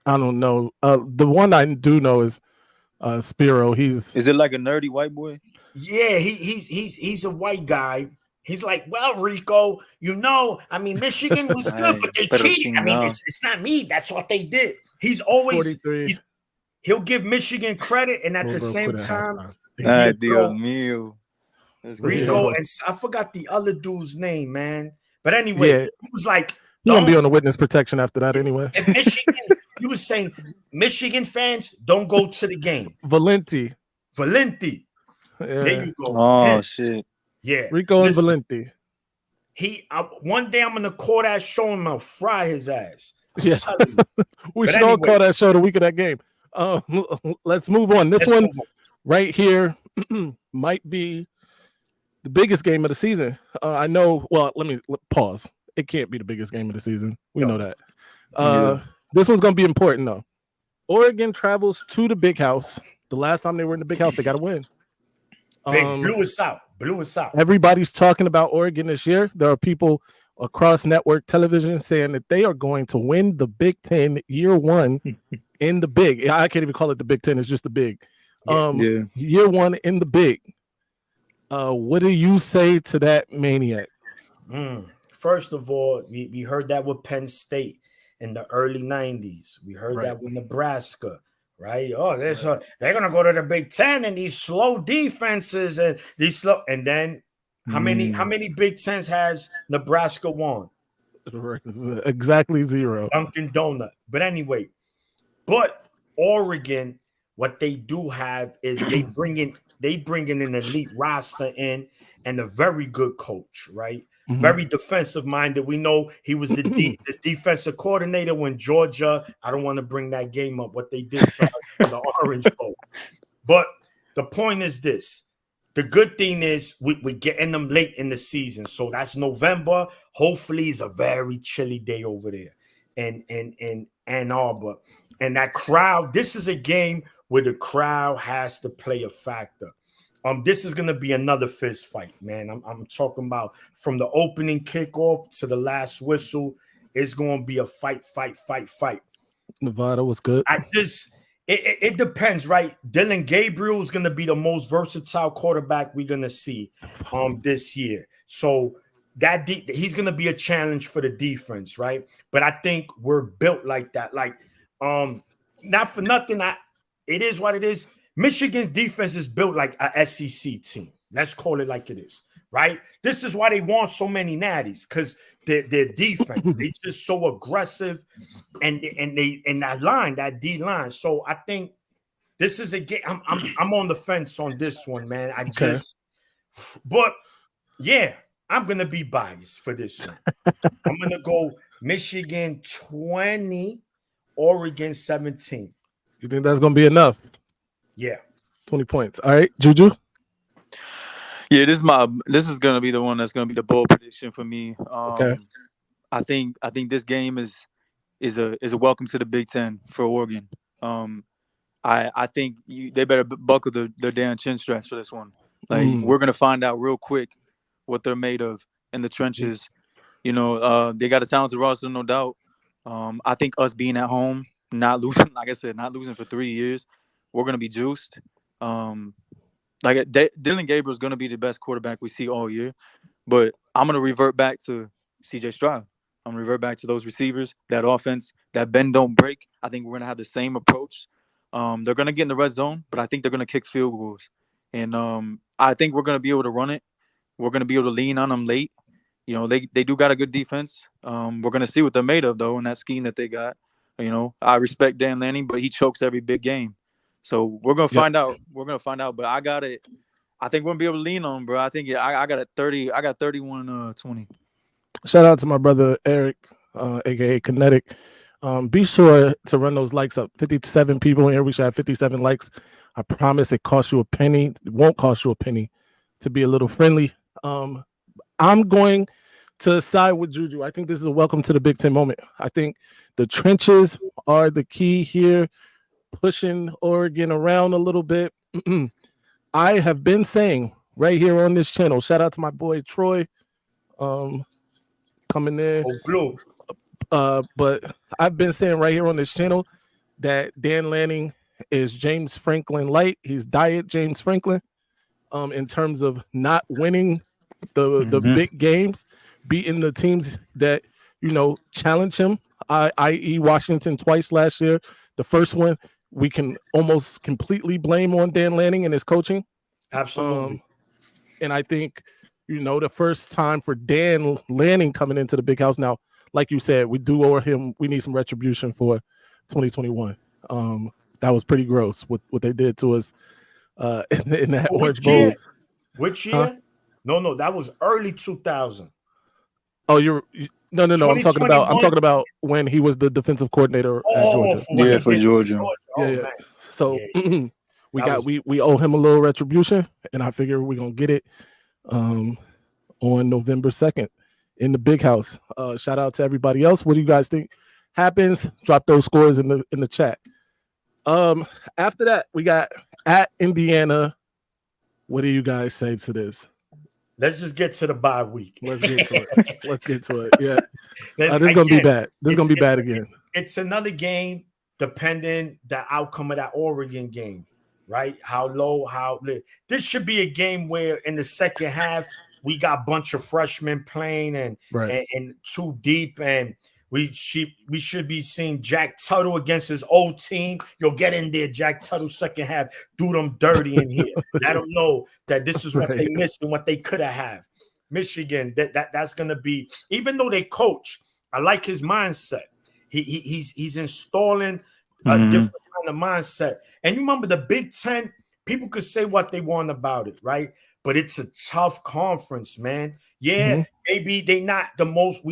I don't know. The one I do know is Spiro. Is it like a nerdy white boy? Yeah, he's a white guy. He's like, well, Rico, I mean, Michigan was good, but they cheated. I mean, it's not me. That's what they did. He's always he'll give Michigan credit, and at the same time, Dios mío. Rico, and I forgot the other dude's name, man. But anyway, he was like, you won't be on the witness protection after that anyway. Michigan, he was saying, Michigan fans don't go to the game. Valenti. Yeah. There you go. Oh, shit. Yeah, Rico and Valenti. One day I'm gonna call that show and I'll fry his ass. Yeah, we should all call that show the week of that game. Let's move on. This one right here might be the biggest game of the season. I know. Well, let me pause. It can't be the biggest game of the season. We know that. This one's gonna be important though. Oregon travels to the Big House. The last time they were in the Big House, they got to win. Blew us out. Everybody's talking about Oregon this year. There are people across network television saying that they are going to win the Big Ten year one in the Big. I can't even call it the Big Ten. It's just the Big. Year one in the Big. What do you say to that maniac? First of all, we heard that with Penn State in the early 90s. We heard that with Nebraska. Right? Oh, they're gonna go to the Big Ten and these slow defenses and then how many Big Tens has Nebraska won? Exactly 0. Dunkin' Donut. But anyway, Oregon, what they do have is they bring in an elite roster in and a very good coach, right? Very defensive minded. We know he was the defensive coordinator when Georgia. I don't want to bring that game up, what they did to the Orange Bowl. But the point is this. The good thing is we're getting them late in the season. So that's November. Hopefully it's a very chilly day over there in Ann Arbor. And that crowd, this is a game where the crowd has to play a factor. This is gonna be another fist fight, man. I'm talking about from the opening kickoff to the last whistle. It's gonna be a fight. Nevada was good. It depends, right? Dylan Gabriel is gonna be the most versatile quarterback we're gonna see this year. So he's gonna be a challenge for the defense, right? But I think we're built like that. Like, not for nothing. It is what it is. Michigan's defense is built like a SEC team. Let's call it like it is, right? This is why they want so many natties, because their defense, they just so aggressive, and that D line. So I think this is a game. I'm on the fence on this one, man. But yeah, I'm gonna be biased for this one. I'm gonna go Michigan 20, Oregon 17. You think that's gonna be enough? Yeah, 20 points. All right, Juju. Yeah, this is gonna be the one that's gonna be the bold prediction for me. Okay. I think this game is a welcome to the Big Ten for Oregon. I think they better buckle their damn chin straps for this one. Like, we're gonna find out real quick what they're made of in the trenches. You know, they got a talented roster, no doubt. I think us being at home, not losing, like I said, not losing for 3 years, we're gonna be juiced. Dylan Gabriel is gonna be the best quarterback we see all year, but I'm gonna revert back to CJ Stroud. I'm gonna revert back to those receivers, that offense, that bend don't break. I think we're gonna have the same approach. They're gonna get in the red zone, but I think they're gonna kick field goals, and I think we're gonna be able to run it. We're gonna be able to lean on them late. You know, they do got a good defense. We're gonna see what they're made of though in that scheme that they got. You know, I respect Dan Lanning, but he chokes every big game. So we're gonna find out. We're gonna find out. But I got it. I think we're gonna be able to lean on, bro. I think I got a 30. I got 31-20. Shout out to my brother Eric, aka Kinetic. Be sure to run those likes up. 57 people in here. We should have 57 likes. I promise it costs you a penny. It won't cost you a penny to be a little friendly. I'm going to side with Juju. I think this is a welcome to the Big Ten moment. I think the trenches are the key here, pushing Oregon around a little bit. I have been saying right here on this channel, shout out to my boy Troy coming in. Blue. But I've been saying right here on this channel that Dan Lanning is James Franklin light. He's diet James Franklin in terms of not winning the big games, beating the teams that, you know, challenge him, i.e. Washington twice last year. The first one we can almost completely blame on Dan Lanning and his coaching. Absolutely. And I think, you know, the first time for Dan Lanning coming into the big house. Now, like you said, we do owe him. We need some retribution for 2021. That was pretty gross what they did to us in that Orange Bowl. Which year? Huh? No, that was early 2000. Oh, no. I'm talking about when he was the defensive coordinator at Georgia. For Georgia. Yeah. So we owe him a little retribution, and I figure we're gonna get it on November 2nd in the big house. Shout out to everybody else. What do you guys think happens? Drop those scores in the chat. After that, we got at Indiana. What do you guys say to this? Let's just get to the bye week. Let's get to it. Yeah. This is going to be bad. This is going to be bad again. It's another game depending the outcome of that Oregon game, right? How low, how lit. This should be a game where in the second half, we got a bunch of freshmen playing and too deep, and we should be seeing Jack Tuttle against his old team. You'll get in there, Jack Tuttle, second half, do them dirty in here. Let them know that this is what they missed and what they could have. Michigan, that's gonna be, even though they coach, I like his mindset. He's installing a different kind of mindset. And you remember the Big Ten, people could say what they want about it, right? But it's a tough conference, man. Yeah, maybe we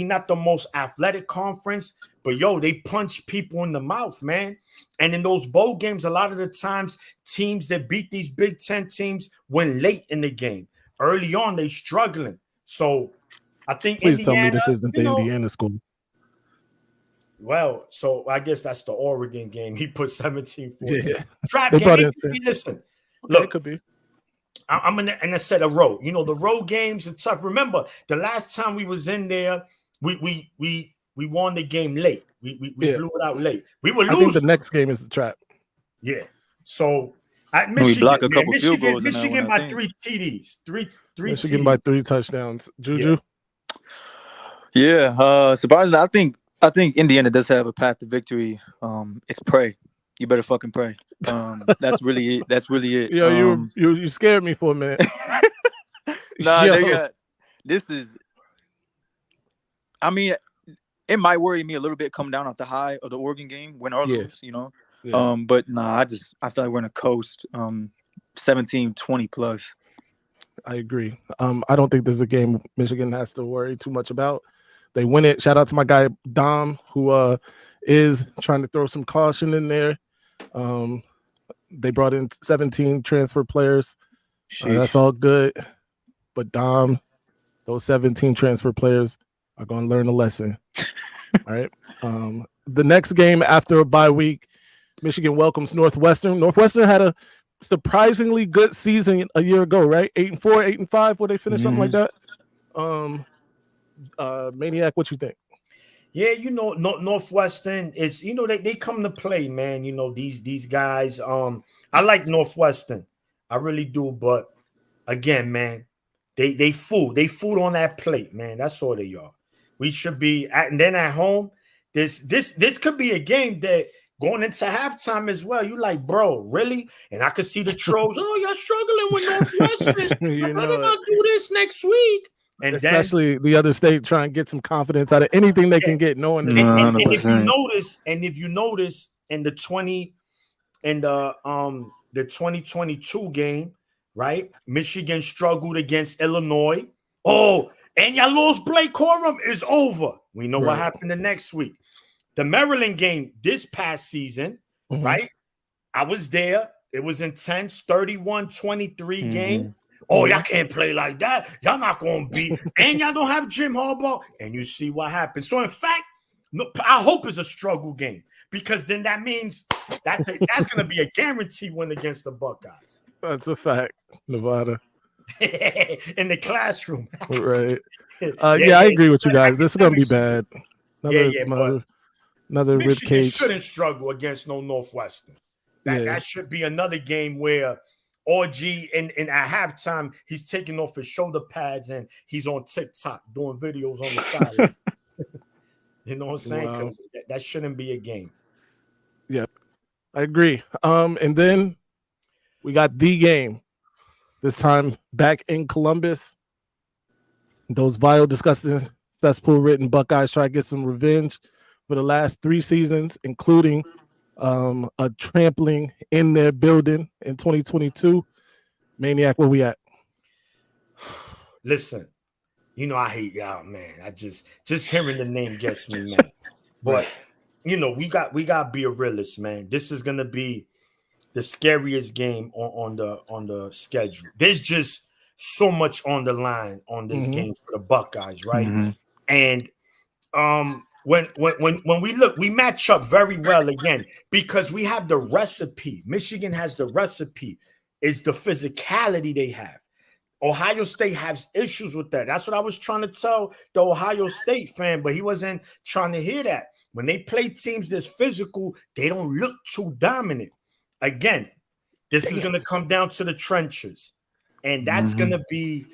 not the most athletic conference, but they punch people in the mouth, man. And in those bowl games, a lot of the times, teams that beat these Big Ten teams went late in the game. Early on, they struggling. So I think Please tell me this isn't the Indiana school. Well, so I guess that's the Oregon game. He put 17-14. Yeah. Trap game. Listen, look, it could be. I'm in a set of road. You know, the road games are tough. Remember, the last time we was in there, we won the game late. We blew it out late. We were losing. I think the next game is the trap. Yeah. So at Michigan, we block a couple field goals. Michigan by 3 TDs. Three Michigan TDs. by 3 touchdowns. Juju. Yeah. Surprisingly, I think Indiana does have a path to victory. It's pray. You better fucking pray. That's really it. Yo, you scared me for a minute. This is. I mean, it might worry me a little bit coming down off the high of the Oregon game, win or lose, you know. Yeah. But I feel like we're gonna coast 17-20 plus. I agree. I don't think there's a game Michigan has to worry too much about. They win it. Shout out to my guy Dom, who is trying to throw some caution in there. They brought in 17 transfer players. That's all good. But Dom, those 17 transfer players are going to learn a lesson. All right. The next game after a bye week, Michigan welcomes Northwestern. Northwestern had a surprisingly good season a year ago, right? 8-4, 8-5, where they finished something like that. Maniac, what you think? Yeah, Northwestern is, they come to play, man. These guys. I like Northwestern. I really do, but again, man, they food on that plate, man. That's all they are. We should be and then at home. This could be a game that going into halftime as well. You like, bro, really? And I could see the trolls. Oh, you're struggling with Northwestern. You better not do this next week. And especially the other state trying to get some confidence out of anything they can get, knowing that. And if you notice in the 2022 game, right? Michigan struggled against Illinois. Oh, and y'all lost Blake Corum is over. We know what happened the next week. The Maryland game this past season, right? I was there. It was intense, 31-23 game. Oh, y'all can't play like that. Y'all not going to beat. And y'all don't have Jim Harbaugh. And you see what happened. So, in fact, I hope it's a struggle game because then that means that's going to be a guarantee win against the Buckeyes. That's a fact, Nevada. In the classroom. Right. I agree with you guys. This is going to be bad. Another rib Michigan cage. Shouldn't struggle against no Northwestern. That should be another game where RG and at halftime he's taking off his shoulder pads and he's on TikTok doing videos on the side. You know what I'm saying? Because that shouldn't be a game. Yep, I agree. And then we got the game. This time back in Columbus. Those vile, disgusting, cesspool-ridden Buckeyes try to get some revenge for the last 3 seasons, including a trampling in their building in 2022. Maniac, where we at? Listen, I hate y'all, man. I just hearing the name gets me mad. But we got to be a realist, man. This is gonna be the scariest game on the schedule. There's just so much on the line on this game for the Buckeyes, right? And when we look, we match up very well again because we have the recipe. Michigan has the recipe. Is the physicality they have. Ohio State has issues with that. That's what I was trying to tell the Ohio State fan, but he wasn't trying to hear that. When they play teams that's physical, they don't look too dominant. Again, this is going to come down to the trenches, and that's going to be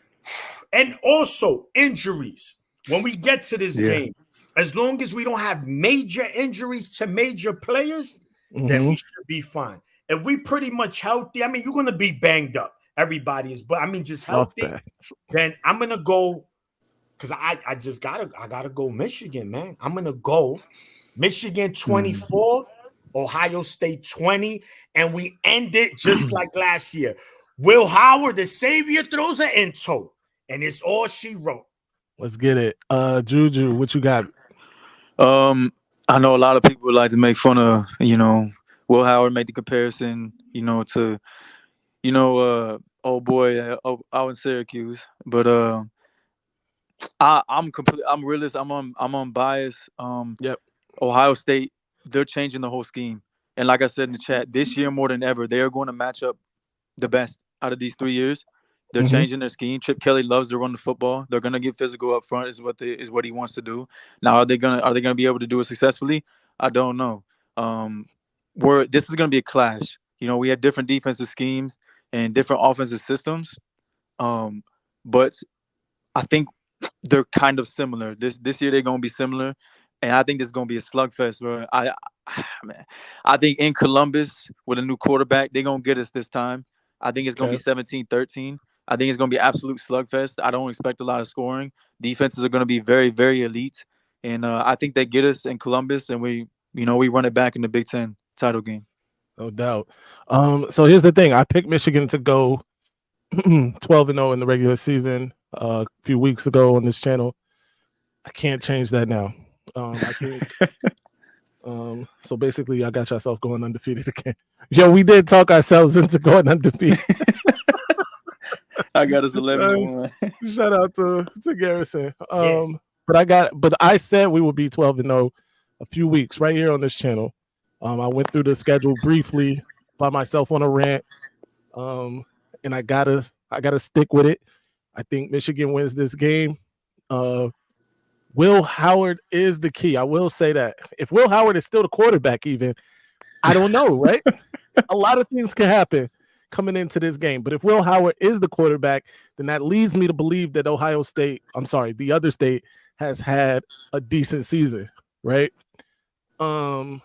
– and also injuries. When we get to this game, as long as we don't have major injuries to major players, then we should be fine. If we pretty much healthy, I mean, you're going to be banged up. Everybody is, but I mean, just healthy. Then I'm going to go because I got to go Michigan, man. I'm going to go Michigan 24, Ohio State 20, and we end it just like last year. Will Howard, the savior, throws an into, and it's all she wrote. Let's get it. Juju, what you got? I know a lot of people like to make fun of, Will Howard, make the comparison, to, old boy out in Syracuse. But I'm realist. I'm unbiased. Ohio State, they're changing the whole scheme. And like I said in the chat, this year more than ever, they are going to match up the best out of these 3 years. They're changing their scheme. Chip Kelly loves to run the football. They're gonna get physical up front. Is what he wants to do. Now, are they gonna be able to do it successfully? I don't know. This is gonna be a clash. We have different defensive schemes and different offensive systems, but I think they're kind of similar. This year they're gonna be similar, and I think this is gonna be a slugfest. Bro. I think in Columbus with a new quarterback, they're gonna get us this time. I think it's gonna be 17-13. I think it's going to be absolute slugfest. I don't expect a lot of scoring. Defenses are going to be very, very elite. And I think they get us in Columbus, and we run it back in the Big Ten title game. No doubt. So here's the thing. I picked Michigan to go 12-0 in the regular season a few weeks ago on this channel. I can't change that now. I think so basically I got yourself going undefeated again. Yo, we did talk ourselves into going undefeated. I got us 11-1. Shout out to Garrison. But I said we would be 12-0 a few weeks right here on this channel. I went through the schedule briefly by myself on a rant. And I gotta stick with it. I think Michigan wins this game. Will Howard is the key. I will say that. If Will Howard is still the quarterback, even, I don't know, right? A lot of things can happen coming into this game. But if Will Howard is the quarterback, then that leads me to believe that the other state has had a decent season, right? And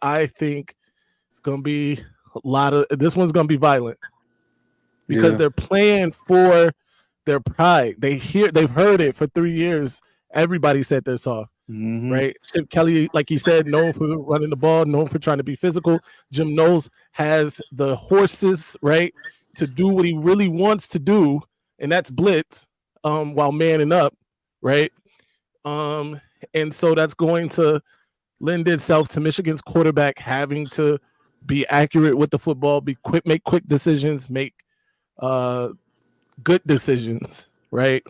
I think it's gonna be this one's gonna be violent because they're playing for their pride. They've heard it for 3 years. Everybody said they're soft. Right? Chip Kelly, like he said, known for running the ball, known for trying to be physical. Jim Knowles has the horses, right, to do what he really wants to do, and that's blitz while manning up, right? And so that's going to lend itself to Michigan's quarterback having to be accurate with the football, make quick decisions, make good decisions, right?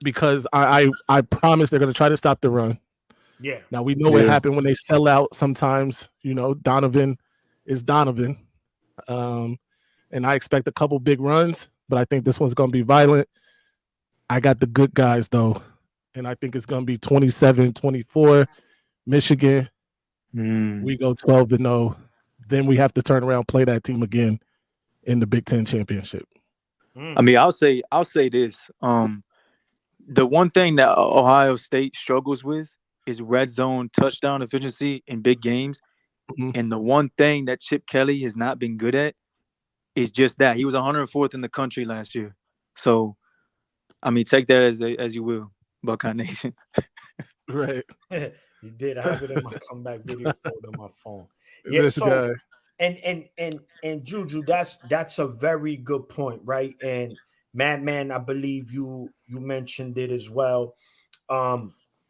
Because I promise they're going to try to stop the run. Yeah. Now, we know what happened when they sell out sometimes. Donovan is Donovan. And I expect a couple big runs, but I think this one's going to be violent. I got the good guys, though, and I think it's going to be 27-24 Michigan. We go 12-0. Then we have to turn around, play that team again in the Big Ten championship. I mean, I'll say this. The one thing that Ohio State struggles with is red zone touchdown efficiency in big games. And the one thing that Chip Kelly has not been good at is just that. He was 104th in the country last year. So, I mean, take that as you will, Buckeye Nation. Right. You did. I have it in my comeback video folder on my phone. Yeah, this guy. And Juju, that's a very good point, right? And Madman, I believe you mentioned it as well.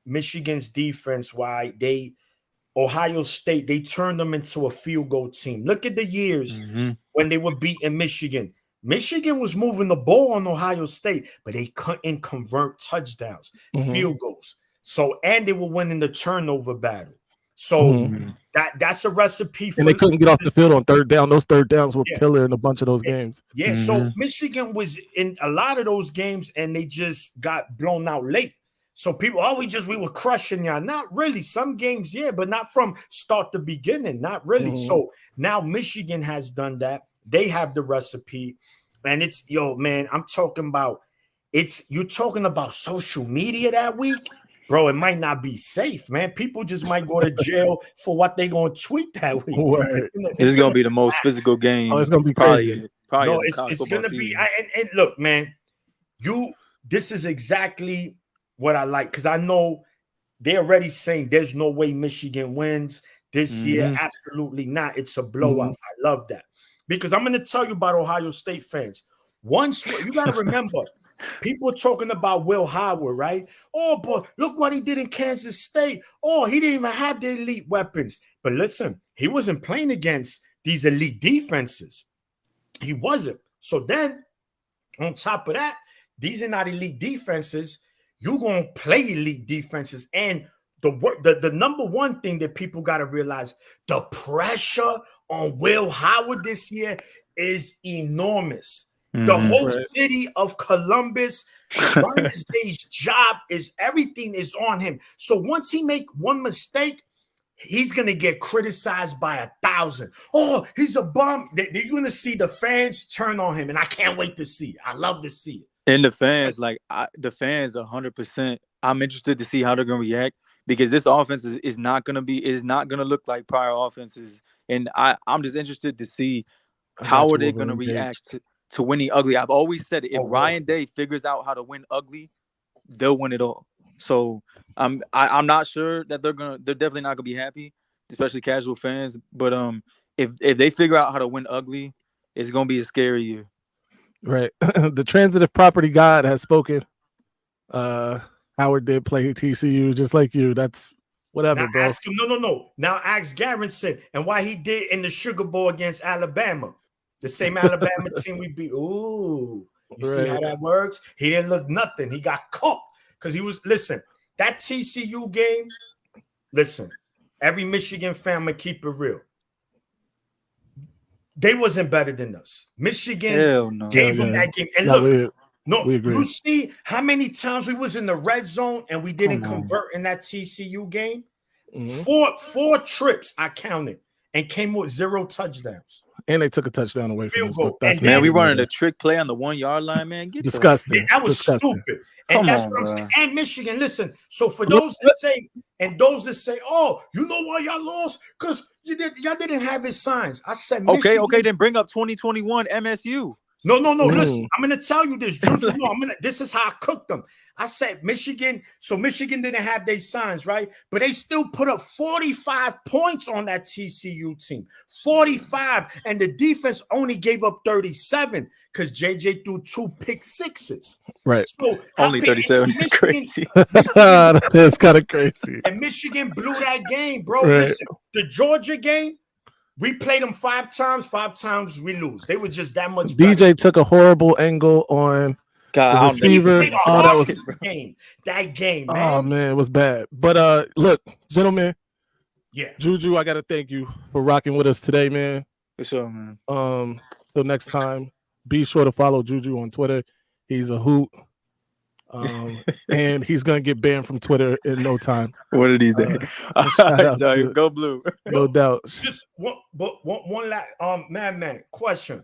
Michigan's defense, why Ohio State, they turned them into a field goal team. Look at the years when they were beating Michigan. Michigan was moving the ball on Ohio State, but they couldn't convert touchdowns, field goals. So, and they were winning the turnover battle. So that's a recipe for. And they couldn't get off the field on third down. Those third downs were killer in a bunch of those games. Yeah, so Michigan was in a lot of those games, and they just got blown out late. So people, we were crushing y'all. Not really. Some games, yeah, but not from start to beginning. Not really. So now Michigan has done that. They have the recipe, and it's man. I'm talking about you're talking about social media that week. Bro, it might not be safe, man. People just might go to jail for what they're going to tweet that week. It's going to be the most physical game. Oh, it's going to be crazy. Probably no, it's going to be. And look, man, this is exactly what I like, because I know they're already saying there's no way Michigan wins this year. Absolutely not. It's a blowout. I love that. Because I'm going to tell you about Ohio State fans. Once you got to remember, people are talking about Will Howard, right? Oh, but look what he did in Kansas State. Oh, he didn't even have the elite weapons. But listen, he wasn't playing against these elite defenses. He wasn't. So then, on top of that, these are not elite defenses. You're going to play elite defenses. And the number one thing that people got to realize, the pressure on Will Howard this year is enormous. The whole city of Columbus, Ryan Day's job is everything is on him. So once he make one mistake, he's going to get criticized by 1,000. Oh, he's a bum. You're going to see the fans turn on him, and I can't wait to see it. I love to see it. And the fans, the fans 100%. I'm interested to see how they're going to react, because this offense is not going to look like prior offenses. And I'm just interested to see how are they going to react to winning ugly. I've always said if Ryan Day figures out how to win ugly, they'll win it all. So I'm not sure that they're definitely not gonna be happy, especially casual fans. But if they figure out how to win ugly, it's gonna be a scary year. Right. The transitive property god has spoken. Howard did play TCU just like you. That's whatever, now bro. Ask him, no. Now ask Garrison and why he did in the Sugar Bowl against Alabama. The same Alabama team we beat. Ooh, you see how that works? He didn't look nothing. He got cooked because he was, listen, that TCU game, listen, every Michigan fan would keep it real. They wasn't better than us. Michigan gave them that game. And look, No, we agree. you see how many times we was in the red zone and we didn't convert in that TCU game? Four trips I counted and came with 0 touchdowns. And they took a touchdown away from us. But that's man, we running a trick play on the 1 yard line, man. Get disgusting. Yeah, that was disgusting. stupid. And that's what I'm saying. And Michigan, listen. So for those that say, oh, you know why y'all lost? Because y'all didn't have his signs. I said, Michigan, okay, then bring up 2021 MSU. No. Listen, I'm gonna tell you this, Juju. No, this is how I cooked them. I said Michigan. So Michigan didn't have their signs, right? But they still put up 45 points on that TCU team. 45, and the defense only gave up 37 because JJ threw 2 pick sixes. Right. So only 37 is crazy. That's kind of crazy. And Michigan blew that game, bro. Right. Listen, the Georgia game. We played them 5 times. 5 times we lose. They were just that much better. DJ took a horrible angle on the receiver. Oh, that was game. That game, man. Oh man, it was bad. But look, gentlemen. Yeah. Juju, I gotta thank you for rocking with us today, man. For sure, man. Till next time, be sure to follow Juju on Twitter. He's a hoot. And he's gonna get banned from Twitter in no time. What did he say? Go blue. No doubt. Just one last man question.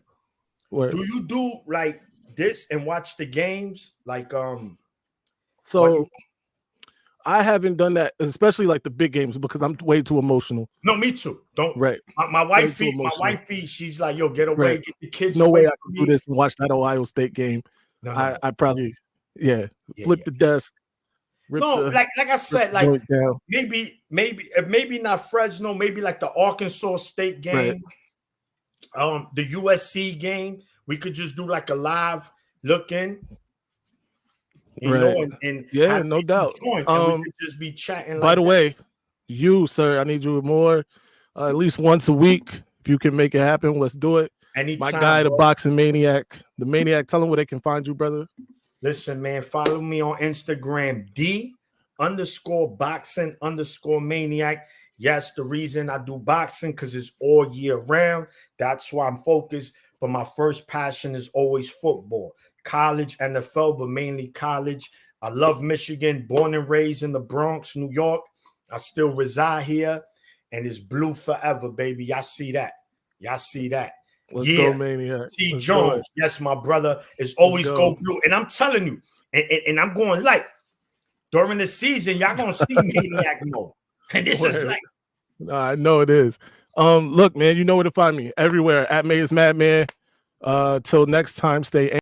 Where? Do you do like this and watch the games? Like so I haven't done that, especially like the big games, because I'm way too emotional. No, me too. Don't right. My wifey, she's like, yo, get away, get the kids. There's no away way I can do this and watch that Ohio State game. No. I probably flip the desk. Like I said, like maybe not Fresno, maybe like the Arkansas State game, the USC game. We could just do like a live look in, you know, and no doubt. We could just be chatting. By the way, you sir, I need you more, at least once a week. If you can make it happen, let's do it. Anytime, my guy, the boxing maniac, tell them where they can find you, brother. Listen, man, follow me on Instagram, D_boxing_maniac. Yes, the reason I do boxing because it's all year round. That's why I'm focused. But my first passion is always football, college, NFL, but mainly college. I love Michigan, born and raised in the Bronx, New York. I still reside here, and it's blue forever, baby. Y'all see that? Let's go, Maniac. T. Jones, yes, my brother, is always go blue. And I'm telling you, and I'm going like, during the season, y'all going to see Maniac more. And this is like. I know it is. Look, man, you know where to find me. Everywhere, at Maize Madman. Till next time, stay